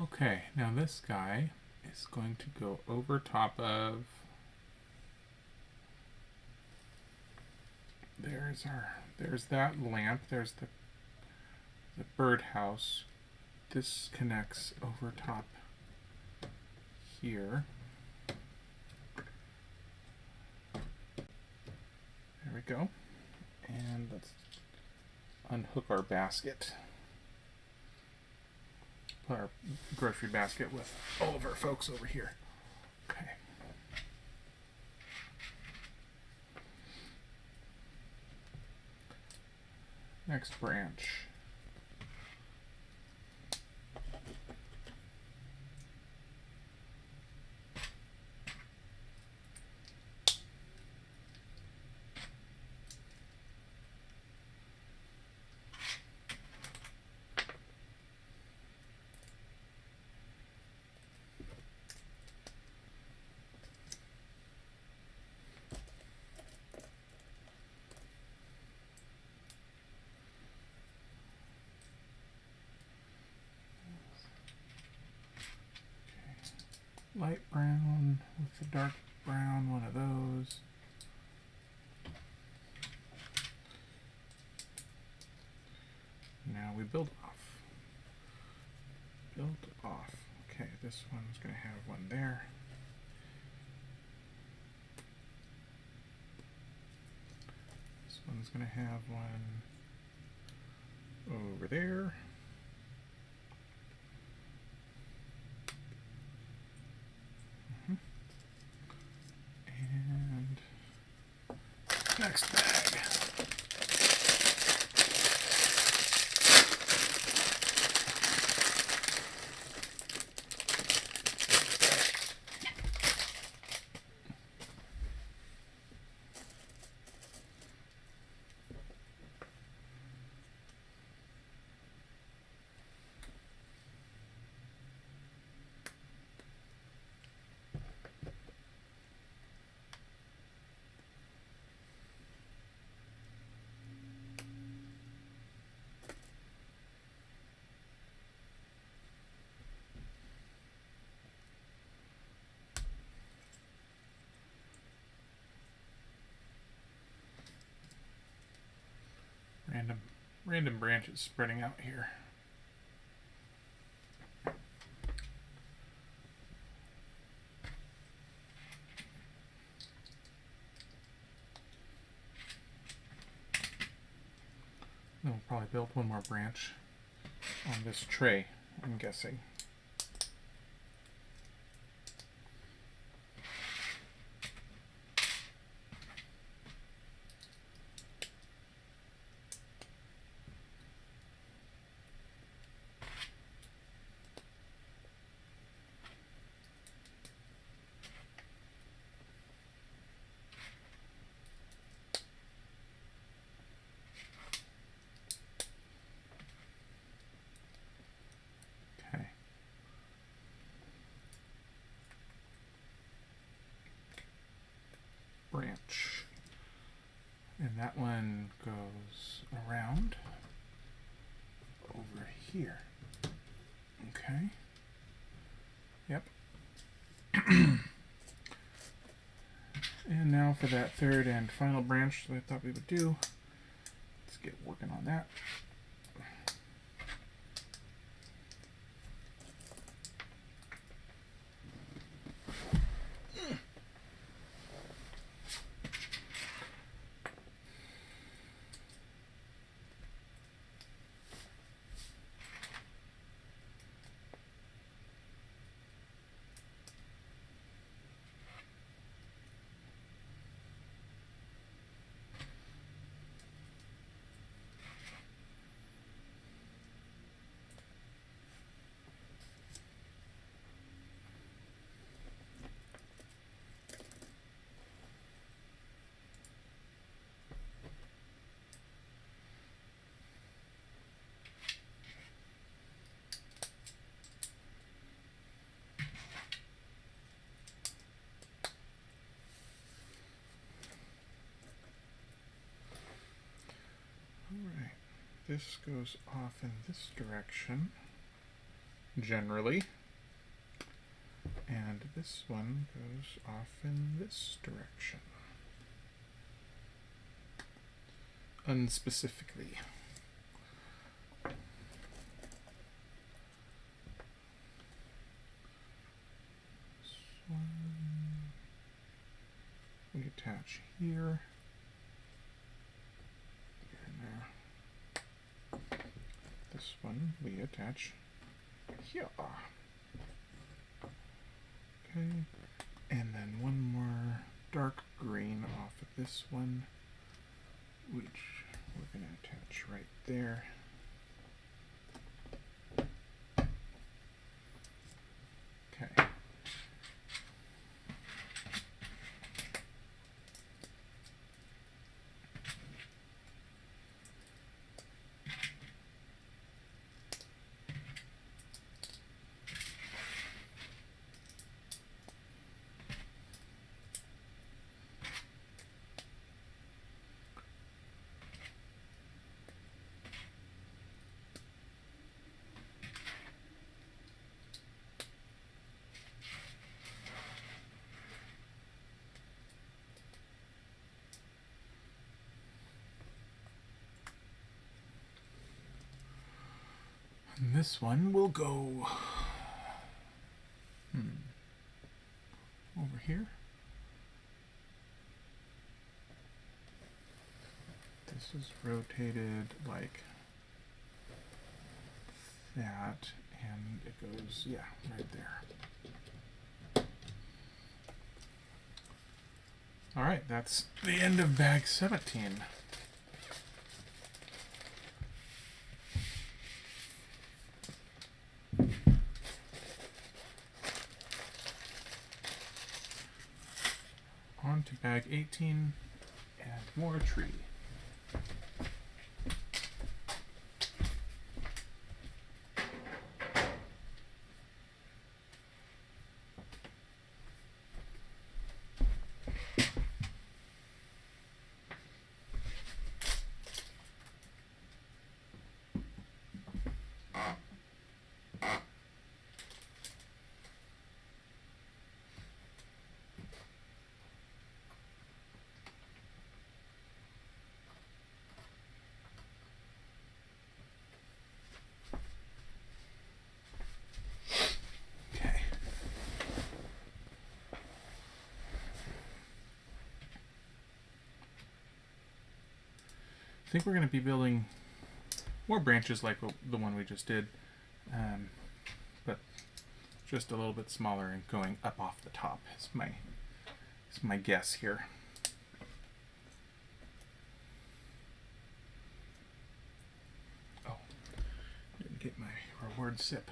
Okay, now this guy is going to go over top of, there's that lamp, there's the birdhouse. This connects over top here. There we go. And let's unhook our basket. Put our grocery basket with all of our folks over here. Okay. Next branch. Light brown with the dark brown, one of those. Now we build off. Build off. Okay, this one's going to have one there. one's going to have one over there. And next bag. Random branches spreading out here. Then we'll probably build one more branch on this tray, I'm guessing. Branch, and that one goes around over here. Okay. Yep. And now for that third and final branch that I thought we would do. Let's get working on that. Alright, this goes off in this direction, generally, and this one goes off in this direction, unspecifically. This one we attach here. This one we attach here. Okay, and then one more dark green off of this one, which we're going to attach right there. Okay. And this one will go over here. is rotated like that, and it goes, yeah, right there. All right, that's the end of bag 17. On to bag 18 and more tree. I think we're going to be building more branches like the one we just did, but just a little bit smaller and going up off the top is my guess here. Oh, didn't get my reward sip.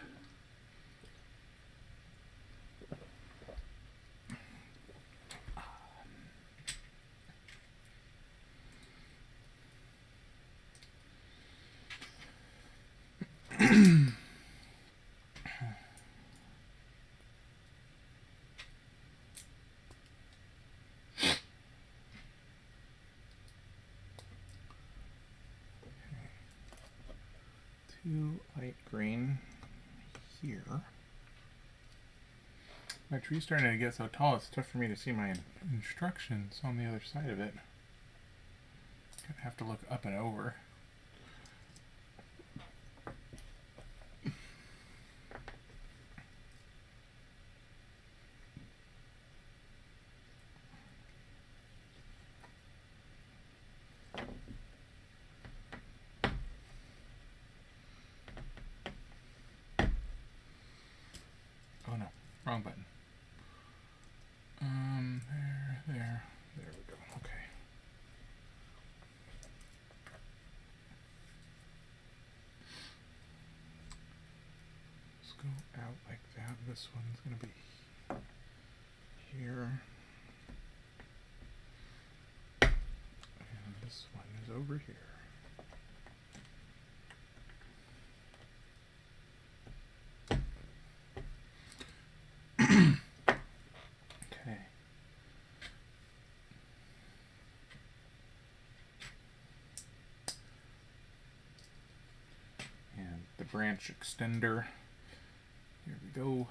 Too light green here. My tree's starting to get so tall it's tough for me to see my instructions on the other side of it. Gonna have to look up and over. Oh no, wrong button. There we go. Okay. Let's go out like that. This one's gonna be here. And this one is over here. Okay. And the branch extender. Here we go.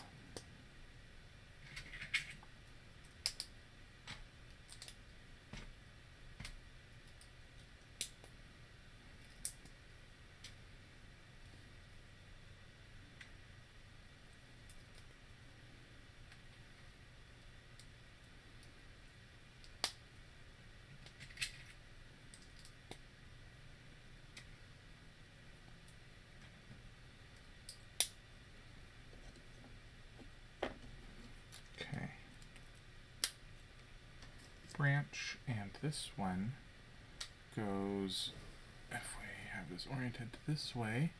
Okay. Branch, and this one goes, if we have this oriented this way,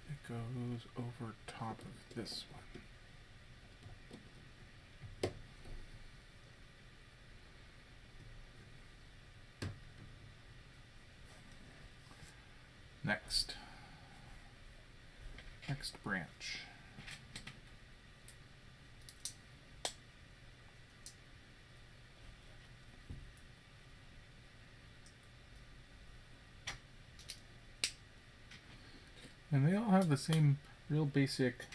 it goes over top of this one. Next branch. And they all have the same real basic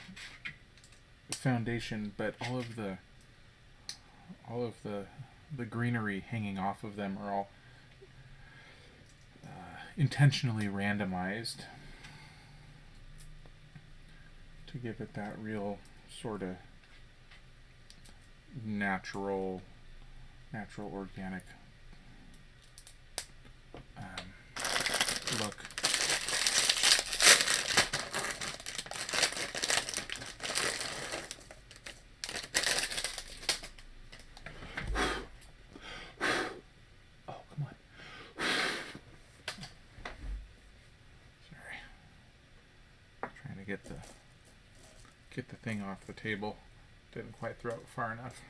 foundation, but all of the greenery hanging off of them are all intentionally randomized to give it that real sort of natural organic get the thing off the table. Didn't quite throw it far enough.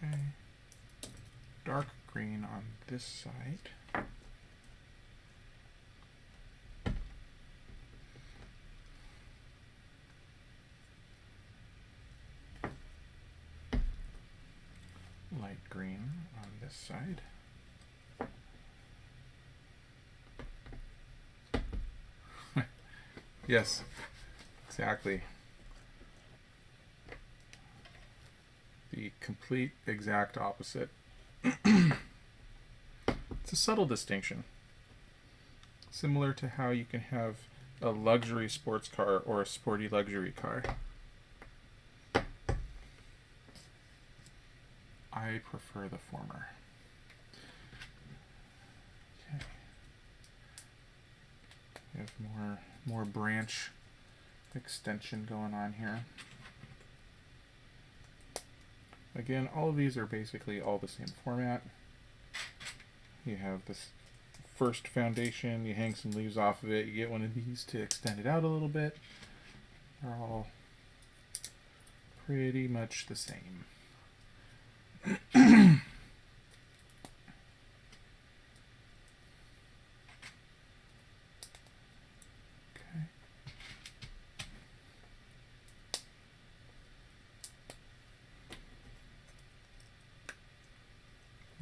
Okay. Dark green on this side. Light green on this side. Yes, exactly. The complete exact opposite. It's a subtle distinction. Similar to how you can have a luxury sports car or a sporty luxury car. I prefer the former. Okay. We have more branch extension going on here. Again, all of these are basically all the same format. You have this first foundation, you hang some leaves off of it, you get one of these to extend it out a little bit. They're all pretty much the same. Okay.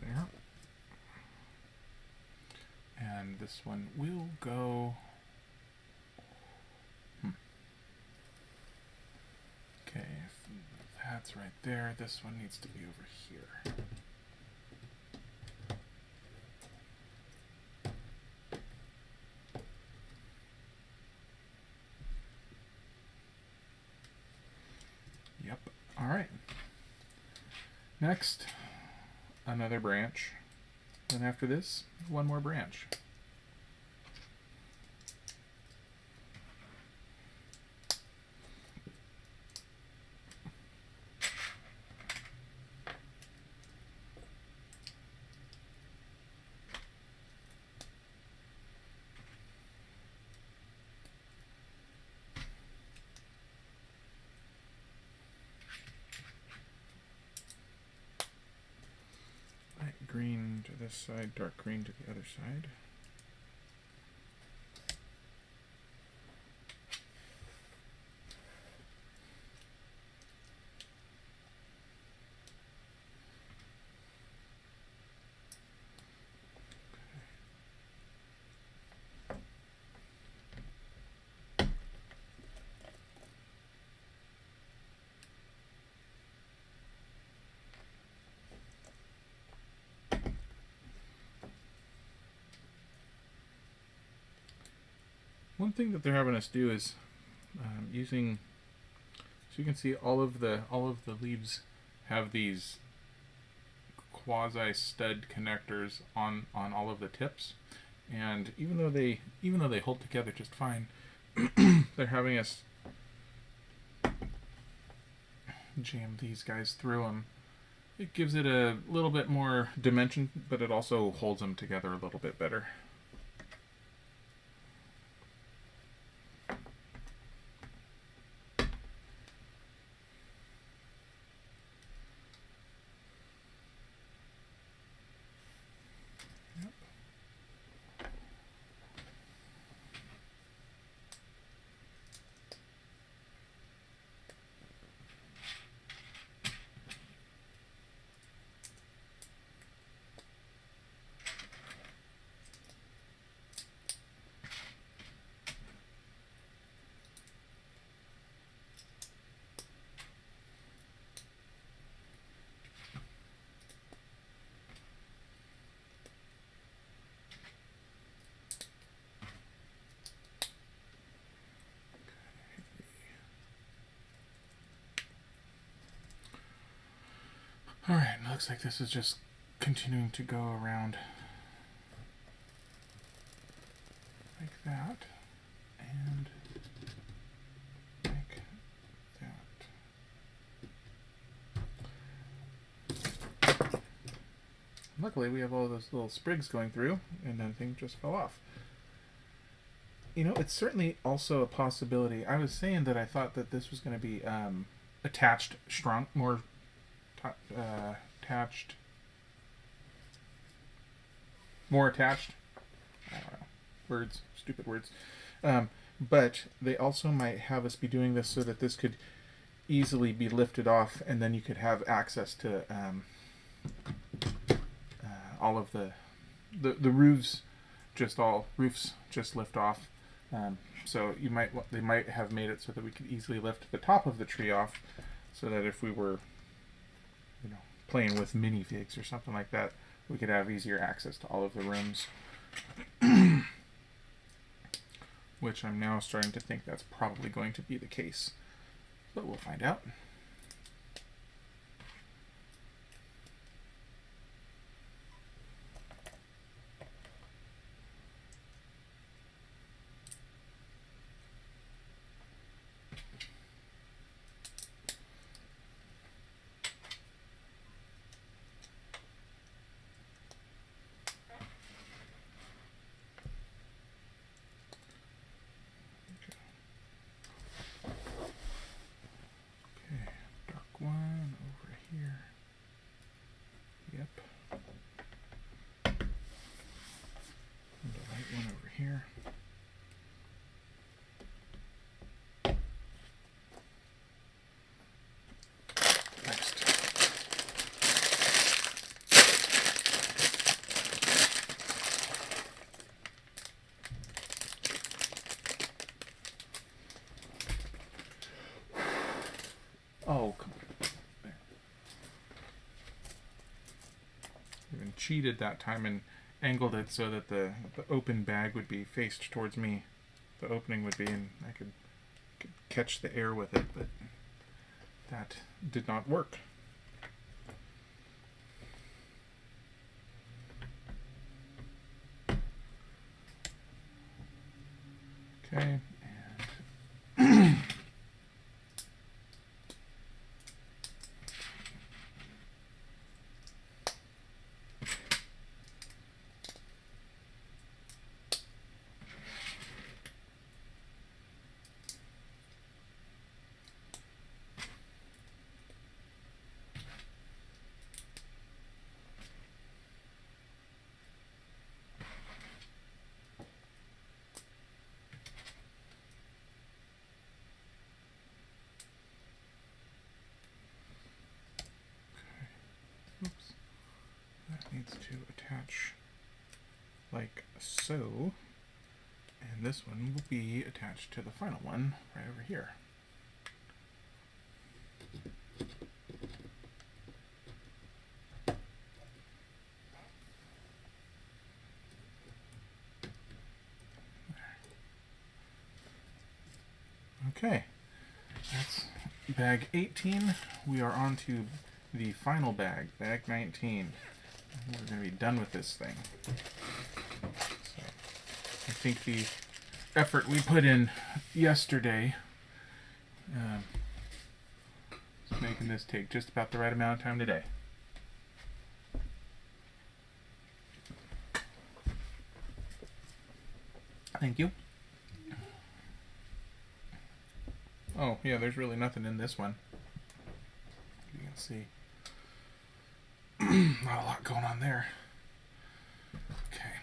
There. And this one will go. Okay, if that's right there. This one needs to be over here. Yep. All right. Next, another branch. And after this, one more branch. Light green to this side, dark green to the other side. One thing that they're having us do is using, so you can see all of the leaves have these quasi stud connectors on all of the tips, and even though they hold together just fine, they're having us jam these guys through them. It gives it a little bit more dimension, but it also holds them together a little bit better. Alright, looks like this is just continuing to go around like that, and like that. Luckily, we have all those little sprigs going through, and then things just fell off. You know, it's certainly also a possibility. I was saying that I thought that this was going to be attached, more attached. More attached. I don't know. Words. Stupid words. But they also might have us be doing this so that this could easily be lifted off, and then you could have access to all of the roofs. Roofs just lift off. So they might have made it so that we could easily lift the top of the tree off, so that if we were, playing with minifigs or something like that, we could have easier access to all of the rooms. Which I'm now starting to think that's probably going to be the case, but we'll find out. One over here. Yep. And a light one over here. Next. Oh, come on. Even cheated that time and angled it so that the open bag would be faced towards me. The opening would be, and I could catch the air with it, but that did not work. Okay, and oops, that needs to attach like so, and this one will be attached to the final one right over here. Okay, that's bag 18. We are on to the final bag, bag 19. We're going to be done with this thing. So, I think the effort we put in yesterday is making this take just about the right amount of time today. Thank you. Oh, yeah, there's really nothing in this one. You can see. Not a lot going on there. Okay.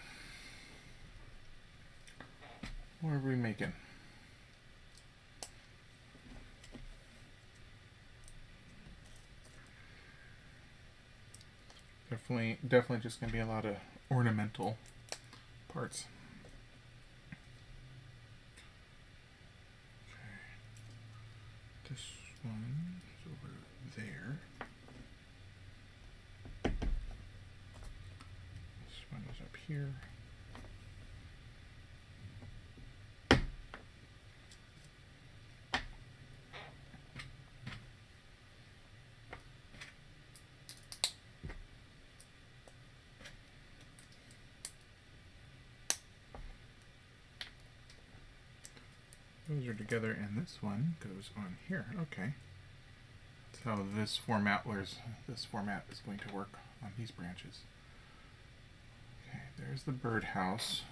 What are we making? Definitely just going to be a lot of ornamental parts. This one is over there. This one is up here. Those are together, and this one goes on here. Okay. That's how this format is going to work on these branches. Okay, there's the birdhouse.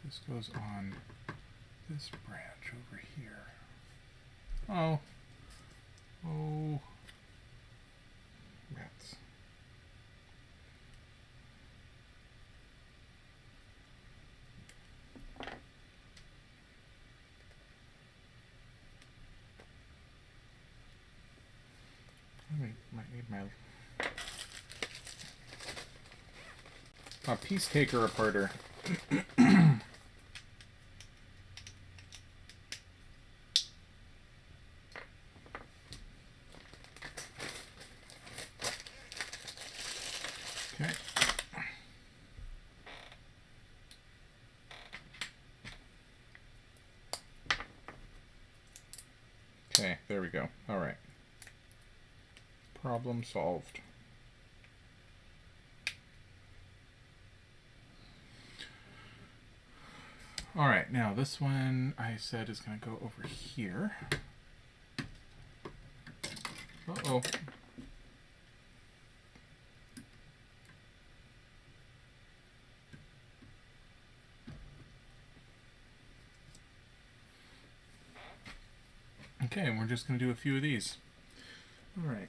This goes on this branch over here. Oh. Oh. Rats. I might need my piece taker aparter. Okay. Okay, there we go. All right. Problem solved. All right, now this one I said is going to go over here. Uh-oh. Okay, and we're just going to do a few of these. All right.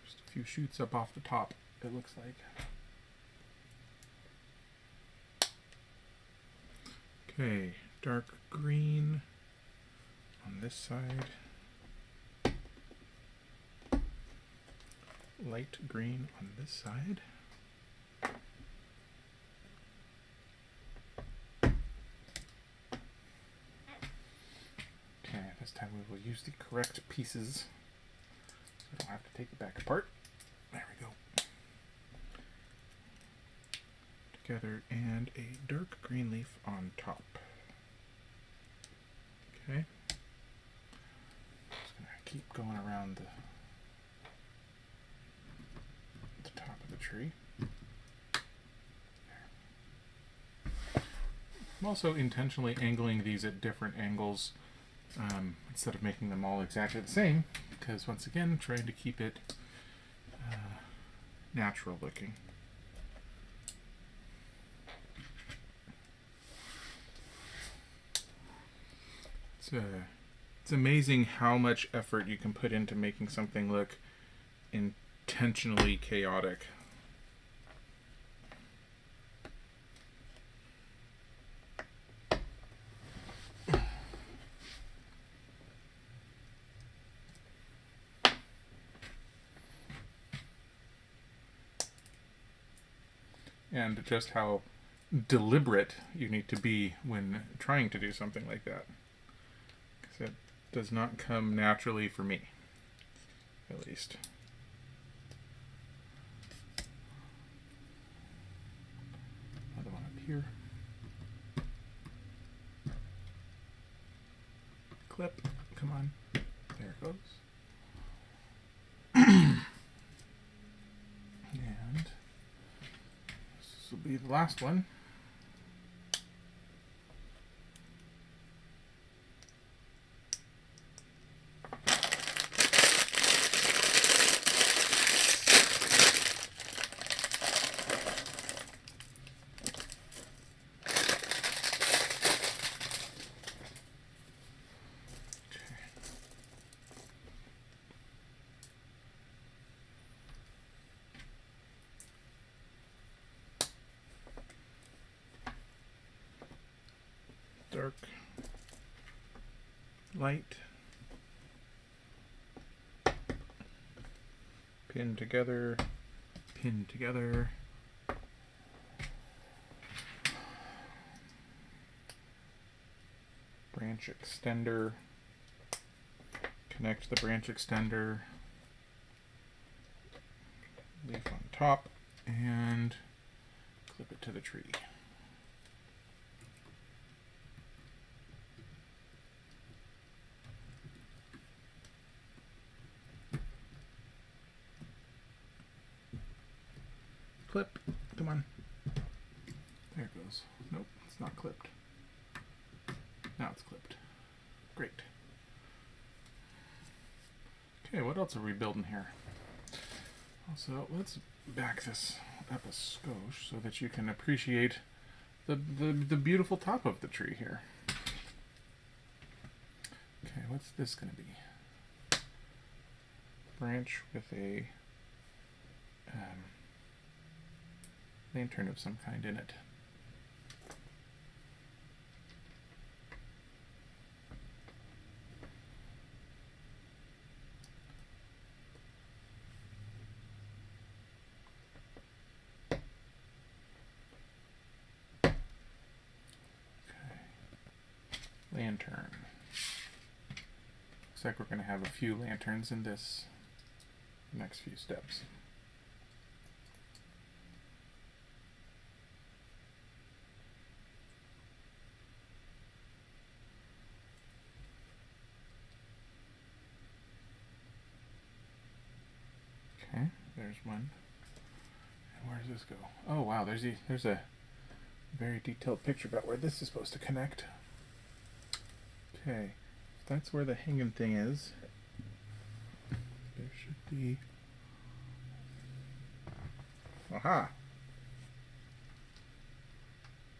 Just a few shoots up off the top, it looks like. Okay, dark green on this side. Light green on this side. Okay, this time we will use the correct pieces, so I don't have to take it back apart. There we go. Together, and a dark green leaf on top. Okay. Just gonna keep going around the top of the tree. I'm also intentionally angling these at different angles instead of making them all exactly the same, because once again, trying to keep it natural looking. It's amazing how much effort you can put into making something look intentionally chaotic. And just how deliberate you need to be when trying to do something like that. Because it does not come naturally for me, at least. Another one up here. Clip, come on. There it goes. And this will be the last one. Dark, light, pin together, branch extender, connect the branch extender, leaf on top, and clip it to the tree. Clip. Come on. There it goes. Nope, it's not clipped. Now it's clipped. Great. Okay, what else are we building here? Also, let's back this up a skosh so that you can appreciate the beautiful top of the tree here. Okay, what's this going to be? Branch with a lantern of some kind in it. Lantern. Looks like we're going to have a few lanterns in this next few steps. Okay, there's one. And where does this go? Oh wow, there's a very detailed picture about where this is supposed to connect. Okay, if that's where the hanging thing is, there should be... Aha!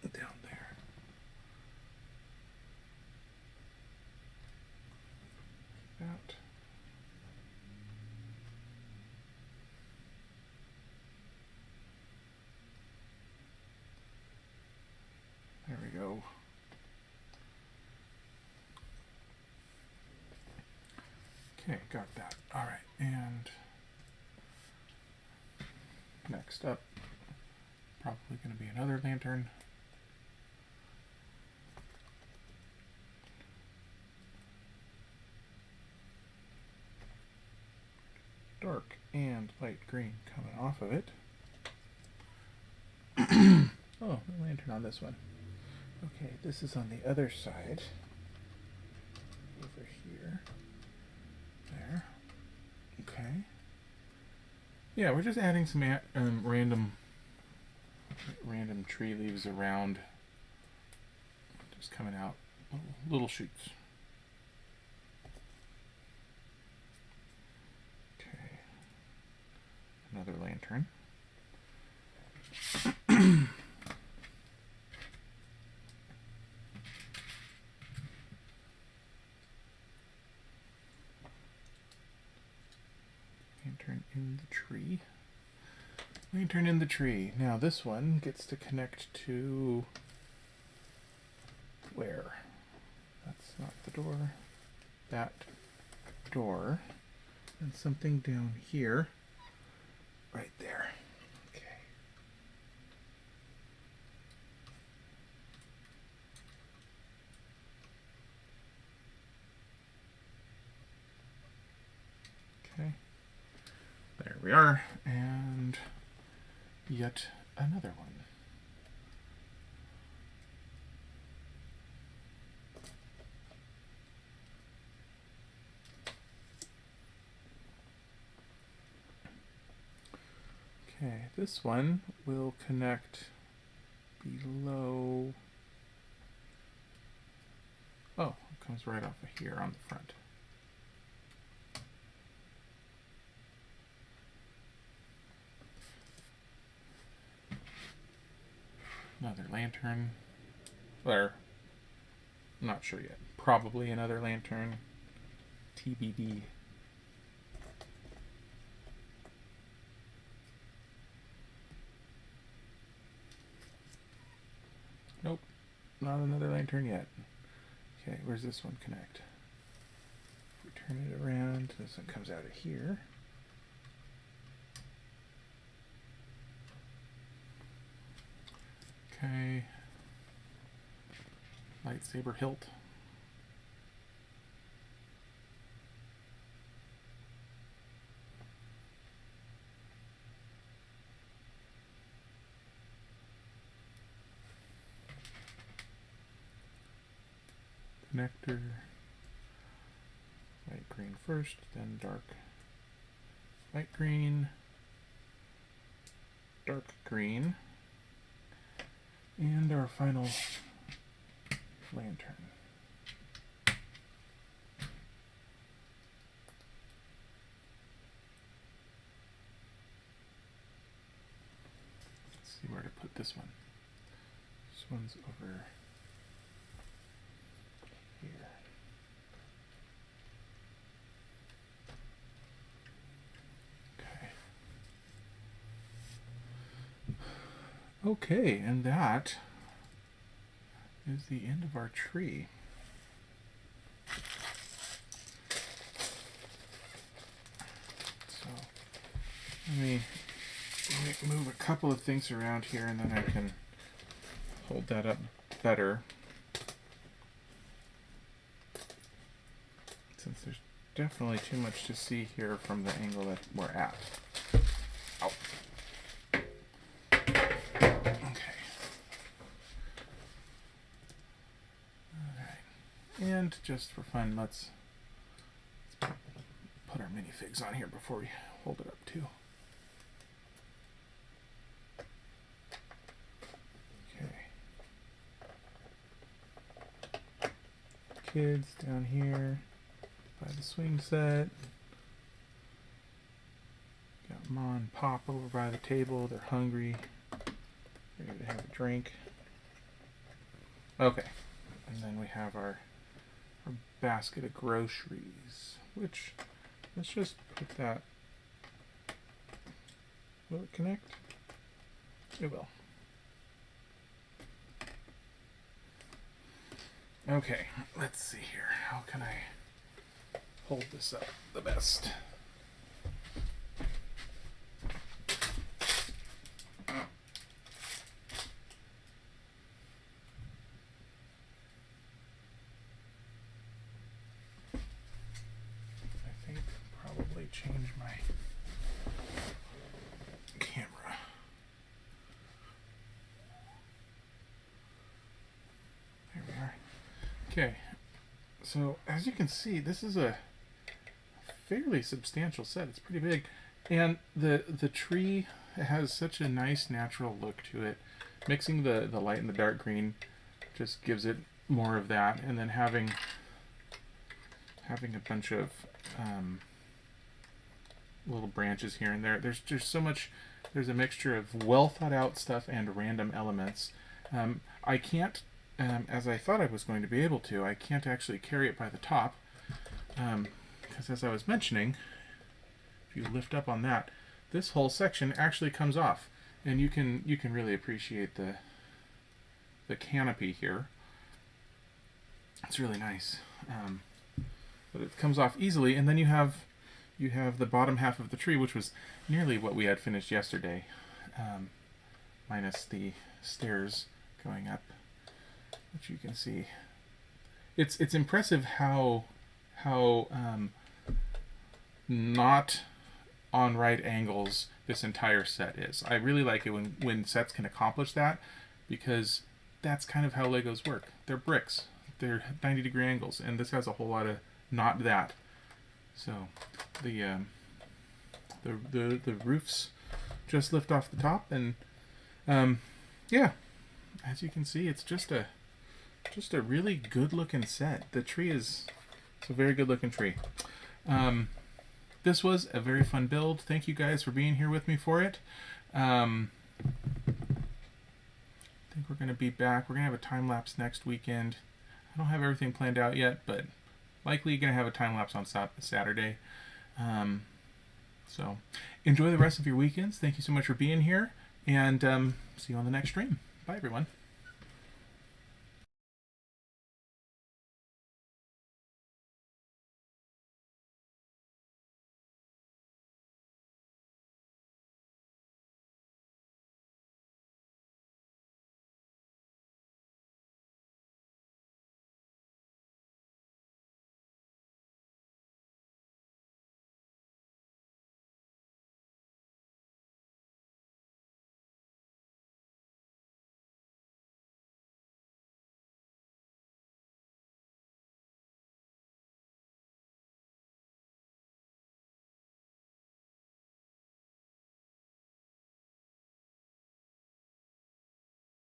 Down there. That. There we go. Okay, got that. All right, and next up, probably going to be another lantern. Dark and light green coming off of it. Oh, no lantern on this one. Okay, this is on the other side. Over here. There. Okay. Yeah, we're just adding some random tree leaves around. Just coming out. Little shoots. Okay. Another lantern. Lantern in the tree. Lantern in the tree. Now this one gets to connect to where? That's not the door. That door. And something down here. Right there. Okay. Okay. There we are, and yet another one. Okay, this one will connect below. Oh, it comes right off of here on the front. Another lantern. Or, I'm not sure yet. Probably another lantern. TBD. Nope. Not another lantern yet. Okay, where's this one connect? If we turn it around, this one comes out of here. Okay. Lightsaber hilt. Connector. Light green first, then dark light green, dark green. And our final lantern. Let's see where to put this one. This one's over here. Okay, and that is the end of our tree. So let me move a couple of things around here, and then I can hold that up better. Since there's definitely too much to see here from the angle that we're at. Ow. And just for fun, let's put our minifigs on here before we hold it up too. Okay. Kids down here by the swing set. Got Mom and Pop over by the table. They're hungry. Ready to have a drink. Okay. And then we have our basket of groceries, which, let's just put that. Will it connect? It will. Okay, let's see here. How can I hold this up the best? Change my camera. There we are. Okay, so as you can see, this is a fairly substantial set. It's pretty big, and the tree has such a nice natural look to it. Mixing the light and the dark green just gives it more of that, and then having a bunch of little branches here and there. There's just so much. There's a mixture of well thought out stuff and random elements. I can't, as I thought I was going to be able to, I can't actually carry it by the top because as I was mentioning, if you lift up on that, this whole section actually comes off, and you can really appreciate the canopy here. It's really nice, but it comes off easily, and then you have the bottom half of the tree, which was nearly what we had finished yesterday, minus the stairs going up, which you can see. It's impressive how not on right angles this entire set is. I really like it when sets can accomplish that, because that's kind of how Legos work. They're bricks. They're 90-degree angles, and this has a whole lot of not that. So the roofs just lift off the top, and yeah, as you can see, it's just a really good looking set. The tree it's a very good looking tree. This was a very fun build. Thank you guys for being here with me for it. I think we're going to be back. We're going to have a time lapse next weekend. I don't have everything planned out yet, but likely going to have a time lapse on Saturday. So enjoy the rest of your weekends. Thank you so much for being here, and see you on the next stream. Bye, everyone.